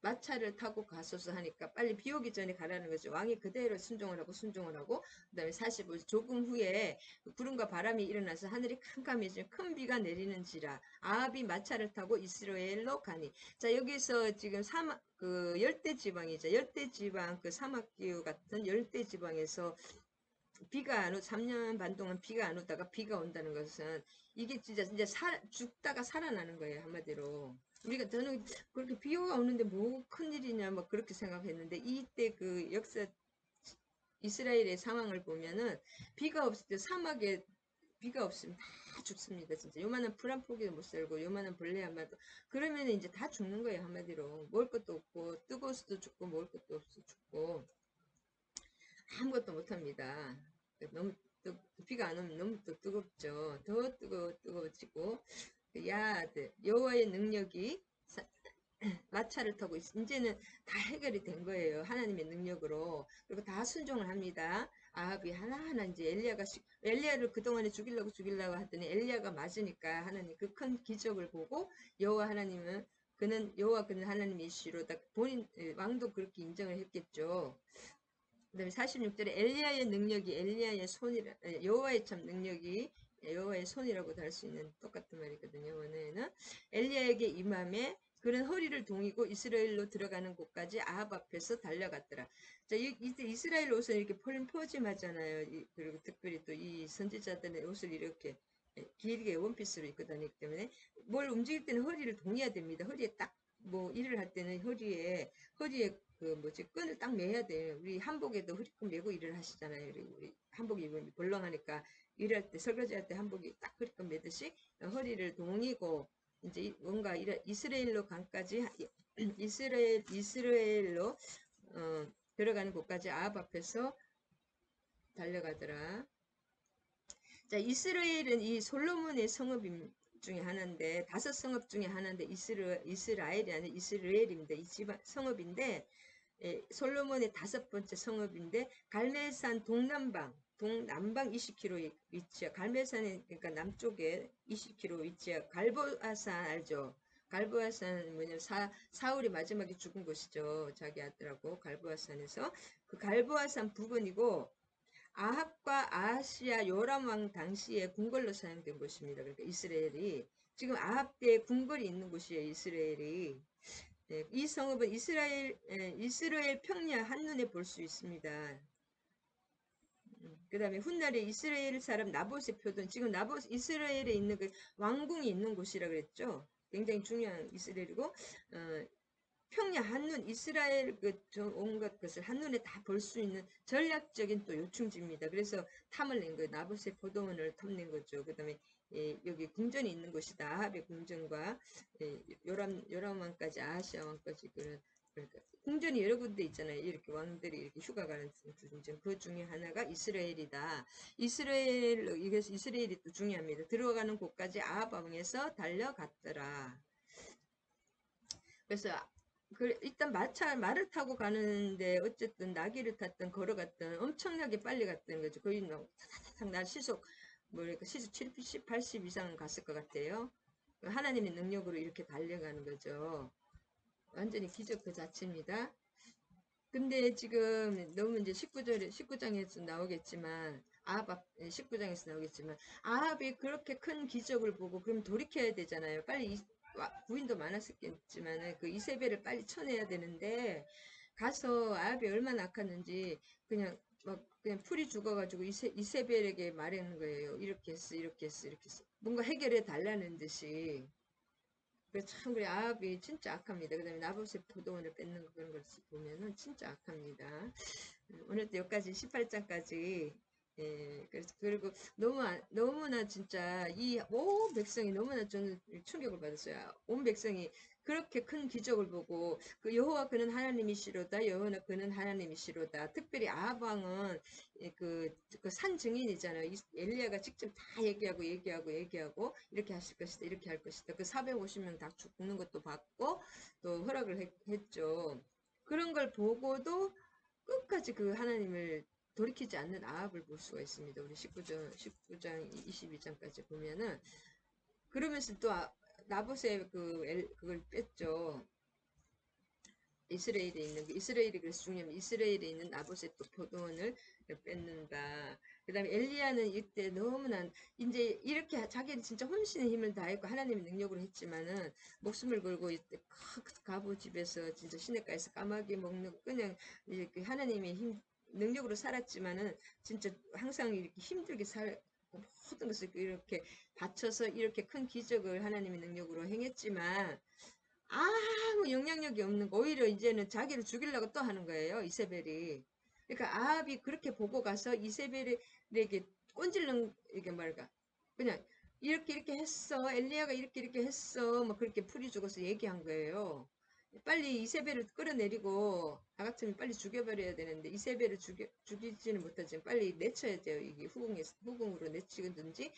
마차를 타고 갔었어 하니까 빨리 비 오기 전에 가라는 거죠. 왕이 그대로 순종을 하고 그다음에 45 조금 후에 구름과 바람이 일어나서 하늘이 캄캄해지면 큰 비가 내리는지라 아합이 마차를 타고 이스라엘로 가니. 자 여기서 지금 사막 그 열대 지방이죠. 열대 지방 그 사막 기후 같은 열대 지방에서 비가 안 오, 3년 반 동안 비가 안 오다가 비가 온다는 것은 이게 진짜 죽다가 살아나는 거예요, 한마디로. 저는 그렇게 비가 오는데 뭐 큰일이냐, 뭐 그렇게 생각했는데, 이때 그 역사, 이스라엘의 상황을 보면은 비가 없을 때 사막에 비가 없으면 다 죽습니다, 진짜. 요만한 풀 한 포기도 못 살고, 요만한 벌레 한 마리도. 그러면 이제 다 죽는 거예요, 한마디로. 먹을 것도 없고, 뜨거워서도 죽고, 먹을 것도 없어 죽고. 아무것도 못합니다. 너무 비가 안 오면 너무 또 뜨겁죠. 더 뜨거워지고 여호와의 능력이 마차를 타고 이제는 다 해결이 된 거예요. 하나님의 능력으로. 그리고 다 순종을 합니다. 아합이 하나하나 이제 엘리야를 그동안에 죽이려고 하더니 엘리야가 맞으니까 하나님 그 큰 기적을 보고 여호와 하나님은 여호와 그는 하나님이시로다. 본인 왕도 그렇게 인정을 했겠죠. 그 다음에 46절에 엘리야의 능력이 여호와의 참 능력이 여호와의 손이라고도 할 수 있는 똑같은 말이거든요. 원어에는 엘리야에게 임함에 그는 허리를 동이고 이스라엘로 들어가는 곳까지 아합 앞에서 달려갔더라. 자, 이때 이스라엘 옷은 이렇게 포짐하잖아요. 그리고 특별히 또 이 선지자들의 옷을 이렇게 길게 원피스로 입고 다니기 때문에 뭘 움직일 때는 허리를 동여야 됩니다. 허리에 딱 뭐 일을 할 때는 허리에 그 뭐지 끈을 딱 매야 돼요. 우리 한복에도 허리끈 매고 일을 하시잖아요. 우리 한복 입으면 벌렁하니까 일할 때 설거지 할 때 한복이 딱 허리끈 매듯이 허리를 동이고 이제 뭔가 이스라엘로 강까지 이스라엘로 들어가는 곳까지 아합 앞에서 달려가더라. 자, 이스라엘은 이 솔로몬의 성읍 중에 하나인데, 다섯 성읍 중에 하나인데, 이스라엘이 아니라 이스라엘입니다. 이 지방 성읍인데, 솔로몬의 다섯 번째 성읍인데, 갈멜산 동남방 20km 위치야. 갈멜산이, 그러니까 남쪽에 20km 위치야. 갈보아산 알죠? 갈보아산 뭐냐면 사울이 마지막에 죽은 곳이죠. 자기 아들하고 갈보아산에서. 그 갈보아산 부근이고, 아합과 아하시아 요람 왕 당시에 궁궐로 사용된 곳입니다. 그러니까 이스라엘이 지금 아합 때 궁궐이 있는 곳이에요. 이스라엘이. 네, 이 성읍은 이스라엘 평야 한눈에 볼 수 있습니다. 그 다음에 훗날에 이스라엘 사람 나봇의 표든 지금 이스라엘에 있는 그 왕궁이 있는 곳이라 그랬죠. 굉장히 중요한 이스라엘이고 평야 한눈 이스라엘 그 온갖 것을 한눈에 다 볼 수 있는 전략적인 또 요충지입니다. 그래서 탐을 낸 거예요. 나봇의 포도원을 탐낸 거죠. 그다음에 여기 궁전이 있는 곳이다. 아합의 궁전과 요람 왕까지 아하시아 왕까지 그러니까 궁전이 여러 군데 있잖아요. 이렇게 왕들이 이렇게 휴가 가는 궁전 그 중에 하나가 이스라엘이다. 이스라엘이 또 중요합니다. 들어가는 곳까지 아합 왕에서 달려갔더라. 그래서 일단 말을 타고 가는데 어쨌든 나귀를 탔든 걸어갔든 엄청나게 빨리 갔다는 거죠. 거의 타타타닥 날 시속 뭐랄까 시속 70, 80 이상 갔을 것 같아요. 하나님의 능력으로 이렇게 달려가는 거죠. 완전히 기적 그 자체입니다. 근데 지금 너무 이제 19장에서 나오겠지만 아합 19장에서 나오겠지만 아합이 그렇게 큰 기적을 보고 그럼 돌이켜야 되잖아요. 빨리 부인도 많았었겠지만 그 이세벨을 빨리 쳐내야 되는데 가서 아합이 얼마나 악했는지 그냥 막 그냥 풀이 죽어가지고 이세벨에게 말하는 거예요. 이렇게 했어, 이렇게 했어, 이렇게 했어. 뭔가 해결해 달라는 듯이. 참 그래 아합이 진짜 악합니다. 그다음에 나봇의 포도원을 뺏는 그런 걸 보면은 진짜 악합니다. 오늘도 여기까지 18장까지 그래서 그리고 너무나 진짜 이 온 백성이 너무나 저는 충격을 받았어요. 온 백성이 그렇게 큰 기적을 보고 그 여호와 그는 하나님이시로다 여호와 그는 하나님이시로다. 특별히 아합 왕은 그 산 증인이잖아요. 엘리야가 직접 다 얘기하고 이렇게 하실 것이다 이렇게 할 것이다. 그 450명 다 죽는 것도 봤고 또 허락을 했죠. 그런 걸 보고도 끝까지 그 하나님을 돌이키지 않는 아합을 볼 수가 있습니다. 우리 19장 22장까지 보면은 그러면서 또 나봇의 그걸 뺐죠. 이스라엘이 그래서 중요하면 이스라엘에 있는 나봇의 또 포도원을 뺏는다. 그 다음에 엘리야는 이때 너무나 이제 이렇게 자기는 진짜 혼신의 힘을 다했고 하나님의 능력으로 했지만은 목숨을 걸고 이때 갑오집에서 진짜 시냇가에서 까마귀 먹는 그냥 이렇게 하나님의 능력으로 살았지만은 진짜 항상 이렇게 힘들게 모든 것을 이렇게 바쳐서 이렇게 큰 기적을 하나님의 능력으로 행했지만 아무 영향력이 없는 거 오히려 이제는 자기를 죽이려고 또 하는 거예요 이세벨이. 그러니까 아합이 그렇게 보고 가서 이세벨에게 꼰질른 이게 말까 그냥 이렇게 했어 엘리야가 이렇게 했어 뭐 그렇게 풀이 죽어서 얘기한 거예요. 빨리 이세벨을 끌어내리고 나 같으면 빨리 죽여버려야 되는데 이세벨을 죽이지는 못하지만 빨리 내쳐야 돼요. 이게 후궁으로 내치든지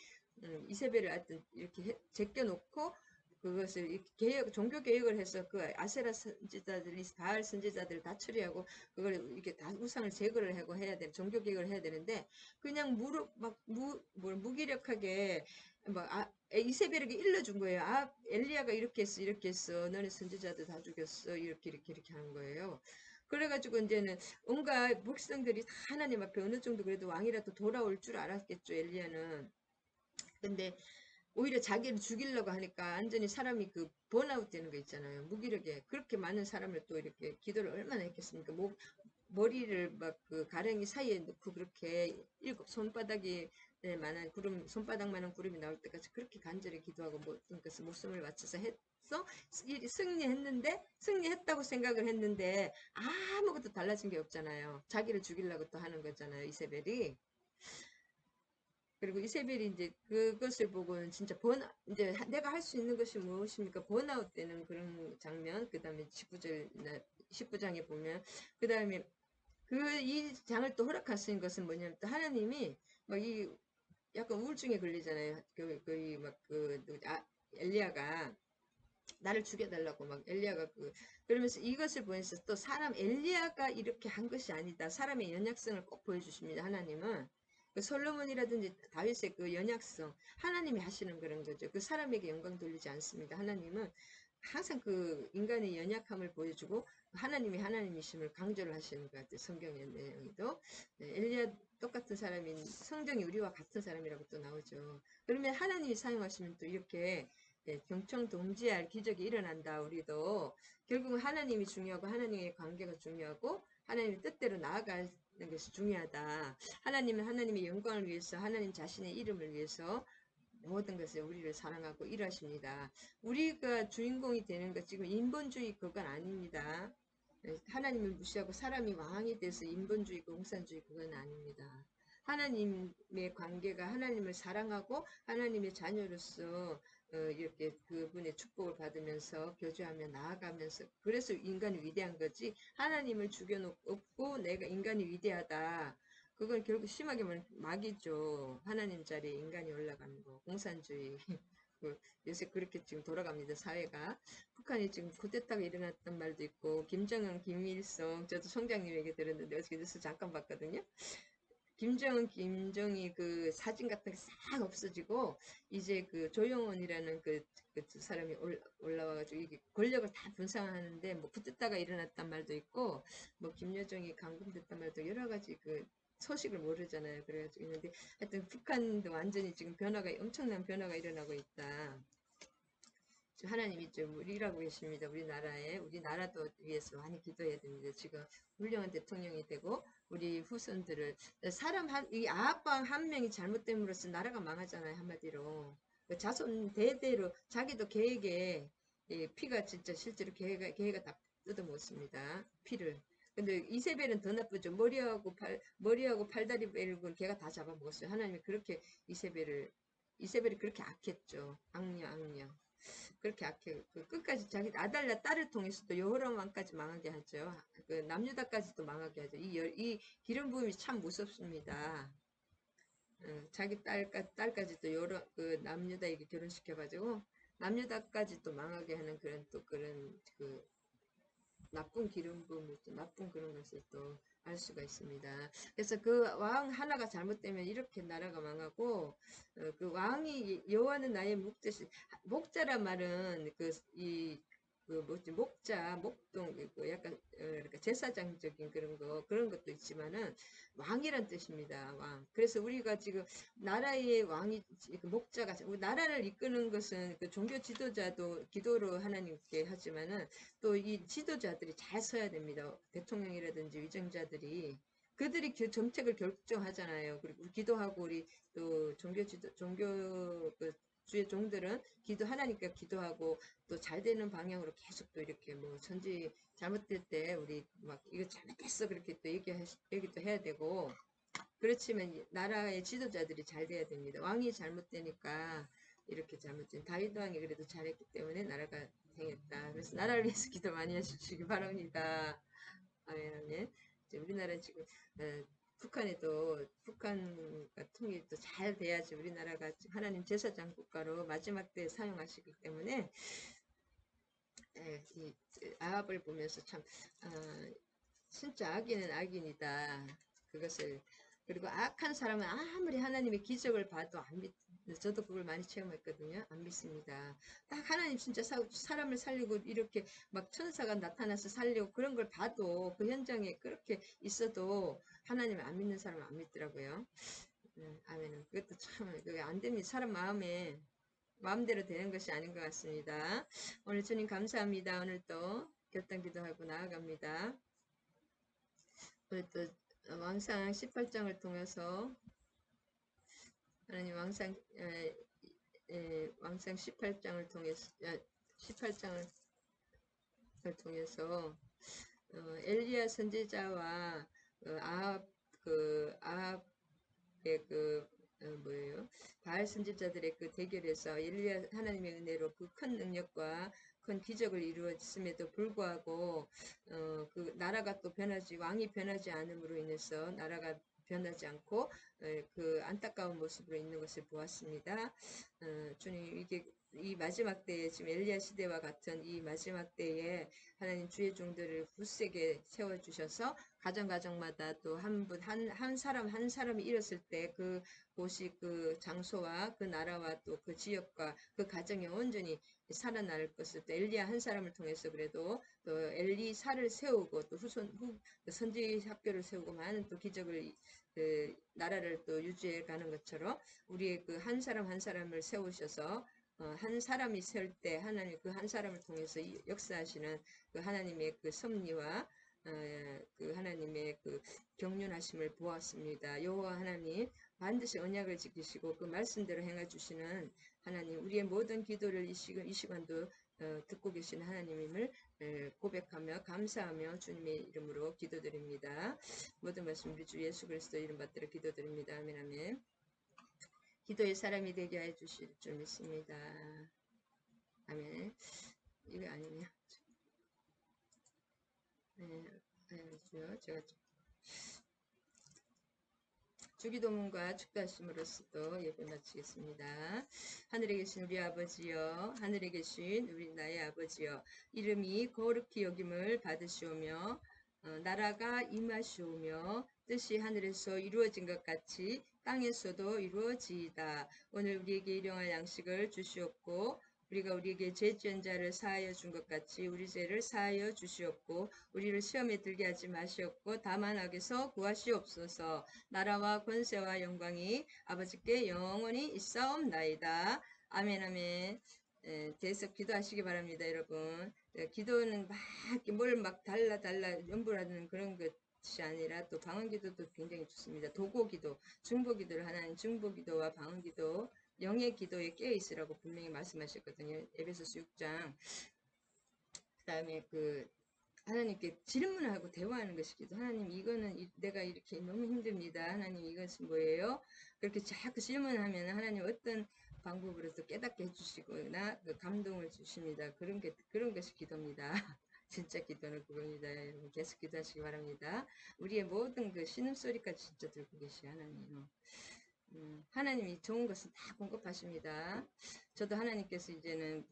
이세벨을 하여튼 이렇게 제껴놓고 그것을 이렇게 종교 개혁을 해서 그 아세라 선지자들이 바알 선지자들을 다 처리하고 그걸 이렇게 다 우상을 제거를 하고 해야 돼 종교 개혁을 해야 되는데 그냥 무기력하게 이세벨에게 일러준 거예요. 엘리야가 이렇게 했어. 너네 선지자들 다 죽였어. 이렇게 하는 거예요. 그래가지고 이제는 온갖 백성들이 다 하나님 앞에 어느 정도 그래도 왕이라도 돌아올 줄 알았겠죠. 엘리야는. 근데 오히려 자기를 죽이려고 하니까 완전히 사람이 그 번아웃 되는 거 있잖아요. 무기력에 그렇게 많은 사람을 또 이렇게 기도를 얼마나 했겠습니까? 머리를 막 그 가랭이 사이에 넣고 그렇게 손바닥이 만한 구름, 손바닥만한 구름이 나올 때까지 그렇게 간절히 기도하고 모든 것을 목숨을 바쳐서 했어. 승리했다고 생각을 했는데 아무것도 달라진 게 없잖아요. 자기를 죽이려고 또 하는 거잖아요, 이세벨이. 그리고 이세벨이 이제 그것을 보고는 진짜 이제 내가 할 수 있는 것이 무엇입니까? 번아웃 되는 그런 장면. 그 다음에 19장에 보면, 그 다음에 이 장을 또 허락하신 것은 뭐냐면 또 하나님이 막 이 약간 우울증에 걸리잖아요. 거의 엘리야가 나를 죽여달라고 막 엘리야가 그러면서 이것을 보면서 또 엘리야가 이렇게 한 것이 아니다. 사람의 연약성을 꼭 보여주십니다. 하나님은 솔로몬이라든지 다윗의 그 연약성 하나님이 하시는 그런 거죠. 그 사람에게 영광 돌리지 않습니다. 하나님은 항상 그 인간의 연약함을 보여주고 하나님이 하나님이심을 강조를 하시는 것 같아요. 성경의 내용도 엘리야 똑같은 사람인 성정이 우리와 같은 사람이라고 또 나오죠. 그러면 하나님이 사용하시면 또 이렇게 경청동지할 기적이 일어난다. 우리도 결국은 하나님이 중요하고 하나님의 관계가 중요하고 하나님의 뜻대로 나아가는 것이 중요하다. 하나님은 하나님의 영광을 위해서 하나님 자신의 이름을 위해서 모든 것을 우리를 사랑하고 일하십니다. 우리가 주인공이 되는 것 지금 인본주의 그건 아닙니다. 하나님을 무시하고 사람이 왕이 돼서 인본주의, 공산주의 그건 아닙니다. 하나님의 관계가 하나님을 사랑하고 하나님의 자녀로서 이렇게 그분의 축복을 받으면서 교제하며 나아가면서 그래서 인간이 위대한 거지 하나님을 죽여놓고 내가 인간이 위대하다. 그건 결국 심하게 말하면 막이죠. 하나님 자리에 인간이 올라가는 거. 공산주의. 요새 그렇게 지금 돌아갑니다. 사회가. 북한이 지금 쿠데타가 일어났단 말도 있고 김정은, 김일성 저도 총장님 얘기 들었는데 어저께 뉴스 잠깐 봤거든요. 김정은, 김정희 그 사진 같은 게 싹 없어지고 이제 그 조용원이라는 두 사람이 올라와가지고 이게 권력을 다 분산하는데 뭐 쿠데타가 일어났단 말도 있고 뭐 김여정이 감금됐단 말도 여러 가지 소식을 모르잖아요. 그래가지고 있는데 하여튼 북한도 완전히 지금 엄청난 변화가 일어나고 있다. 하나님이 좀 우리라고 계십니다. 우리나라도 위해서 많이 기도해야 됩니다. 지금 훌륭한 대통령이 되고 우리 후손들을 이 아합방 한 명이 잘못됨으로써 나라가 망하잖아요. 한마디로 자손 대대로 자기도 개에게 피가 진짜 실제로 개가 다 뜯어먹습니다. 피를. 근데 이세벨은 더 나쁘죠. 머리하고 팔다리 베르고 개가 다 잡아먹었어요. 하나님이 그렇게 이세벨이 그렇게 악했죠. 악녀. 그렇게 악해. 끝까지 자기 아달랴 딸을 통해서도 여호람 왕까지 망하게 하죠. 남유다까지도 망하게 하죠. 이 기름 부음이 참 무섭습니다. 자기 딸까지도 남유다에게 결혼시켜가지고 남유다까지도 망하게 하는 그런 나쁜 기름 부음을 또 나쁜 그런 것을 또 알 수가 있습니다. 그래서 그 왕 하나가 잘못되면 이렇게 나라가 망하고 그 왕이 여호와는 나의 목자란 말은 목동 약간 그러니까 제사장적인 그런 것도 있지만은 왕이란 뜻입니다. 왕. 그래서 우리가 지금 나라의 왕이 목자가 나라를 이끄는 것은 그 종교 지도자도 기도로 하나님께 하지만은 또 이 지도자들이 잘 서야 됩니다. 대통령이라든지 위정자들이 그들이 정책을 결정하잖아요. 그리고 기도하고 우리 또 종교 주의 종들은 하나님께 기도하고 또 잘 되는 방향으로 계속 또 이렇게 뭐 잘못될 때 우리 막 이거 잘못했어 그렇게 또 얘기도 해야 되고 그렇지만 나라의 지도자들이 잘 돼야 됩니다. 왕이 잘못되니까 이렇게 잘못된 다윗 왕이 그래도 잘했기 때문에 나라가 생겼다. 그래서 나라를 위해서 기도 많이 해주시기 바랍니다. 아멘 아멘. 우리나라 지금 북한 같은 게 또 잘 돼야지 우리나라가 하나님 제사장 국가로 마지막 때 사용하시기 때문에 이 아합을 보면서 참 진짜 악인은 악인이다. 그리고 악한 사람은 아무리 하나님의 기적을 봐도 저도 그걸 많이 체험했거든요. 안 믿습니다. 딱 하나님 진짜 사람을 살리고 이렇게 막 천사가 나타나서 살리고 그런 걸 봐도 그 현장에 그렇게 있어도 하나님을 안 믿는 사람은 안 믿더라고요. 아멘은 그것도 참 그게 안 됩니다. 사람 마음대로 되는 것이 아닌 것 같습니다. 오늘 주님 감사합니다. 오늘 또 결단 기도하고 나아갑니다. 오늘 또 왕상 18장을 통해서 하나님 왕상 18장을 통해서 18장을 통해서 엘리야 선지자와 아합의 뭐예요? 바알 선지자들의 그 대결에서 엘리야 하나님의 은혜로 그 큰 능력과 큰 기적을 이루었음에도 불구하고 그 나라가 또 왕이 변하지 않음으로 인해서 나라가 변하지 않고 그 안타까운 모습으로 있는 것을 보았습니다. 주님, 이 마지막 때에 지금 엘리야 시대와 같은 이 마지막 때에 하나님 주의 종들을 굳세게 세워주셔서 가정마다 또 한 사람이 잃었을 때 그 곳이 그 장소와 그 나라와 또 그 지역과 그 가정이 온전히 살아날 것을 또 엘리야 한 사람을 통해서 그래도 또 엘리사를 세우고 또 선지 학교를 세우고 많은 또 기적을 그 나라를 또 유지해 가는 것처럼 우리의 그 한 사람 한 사람을 세우셔서 한 사람이 설 때 하나님 그 한 사람을 통해서 역사하시는 그 하나님의 그 섭리와 그 하나님의 그 경륜하심을 보았습니다. 여호와 하나님 반드시 언약을 지키시고 그 말씀대로 행해 주시는 하나님, 우리의 모든 기도를 이 시간도 듣고 계신 하나님임을 고백하며 감사하며 주님의 이름으로 기도드립니다. 모든 말씀 우리 주 예수 그리스도 이름 받들어 기도드립니다. 아멘 아멘. 기도의 사람이 되게 해 주실 줄 믿습니다. 아멘. 이거 아니면 아니죠. 제가 주기도문과 축도하심으로써 예배 마치겠습니다. 하늘에 계신 우리 아버지여, 하늘에 계신 우리 나의 아버지여, 이름이 거룩히 여김을 받으시오며 나라가 임하시오며 뜻이 하늘에서 이루어진 것 같이 땅에서도 이루어지이다. 오늘 우리에게 일용할 양식을 주시옵고 우리가 우리에게 죄 지은 자를 사하여 준 것 같이 우리 죄를 사하여 주시옵고 우리를 시험에 들게 하지 마시옵고 다만 악에서 구하시옵소서. 나라와 권세와 영광이 아버지께 영원히 있사옵나이다. 아멘 아멘. 계속 기도하시기 바랍니다, 여러분. 기도는 뭘 막 달라 연불하는 그런 것이 아니라 또 방언기도도 굉장히 좋습니다. 도고기도, 중보기도를 하나님 중보기도와 방언기도, 영의 기도에 깨어 있으라고 분명히 말씀하셨거든요. 에베소서 6장. 그다음에 하나님께 질문을 하고 대화하는 것이 기도. 하나님, 이거는 내가 이렇게 너무 힘듭니다. 하나님, 이것은 뭐예요? 그렇게 자꾸 질문을 하면 하나님 어떤 방법으로 또 깨닫게 해주시거나 감동을 주십니다. 그런 것이 기도입니다. 진짜 기도는 그겁니다. 여러분 계속 기도하시기 바랍니다. 우리의 모든 그 신음소리까지 진짜 들고 계시 하나님. 하나님이 좋은 것은 다 공급하십니다. 저도 하나님께서 이제는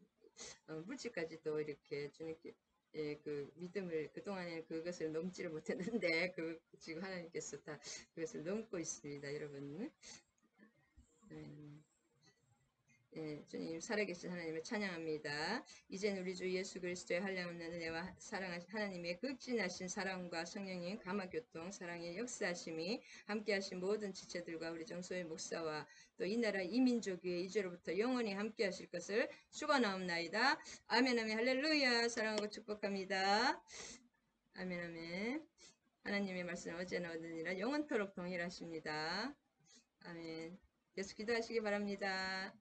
물질까지도 이렇게 주님께 그 믿음을 그동안에 그것을 넘지를 못했는데 지금 하나님께서 다 그것을 넘고 있습니다. 여러분. 주님 살아계신 하나님을 찬양합니다. 이제는 우리 주 예수 그리스도의 한량없는 은혜와 사랑하신 하나님의 극진하신 사랑과 성령님 감화교통 사랑의 역사하심이 함께하신 모든 지체들과 우리 정소의 목사와 또 이 나라 이민족 위에 이제로부터 영원히 함께하실 것을 축원하옵나이다. 아멘 아멘 할렐루야. 사랑하고 축복합니다. 아멘 아멘. 하나님의 말씀 어제나 오늘이나 영원토록 동일하십니다. 아멘. 계속 기도하시기 바랍니다.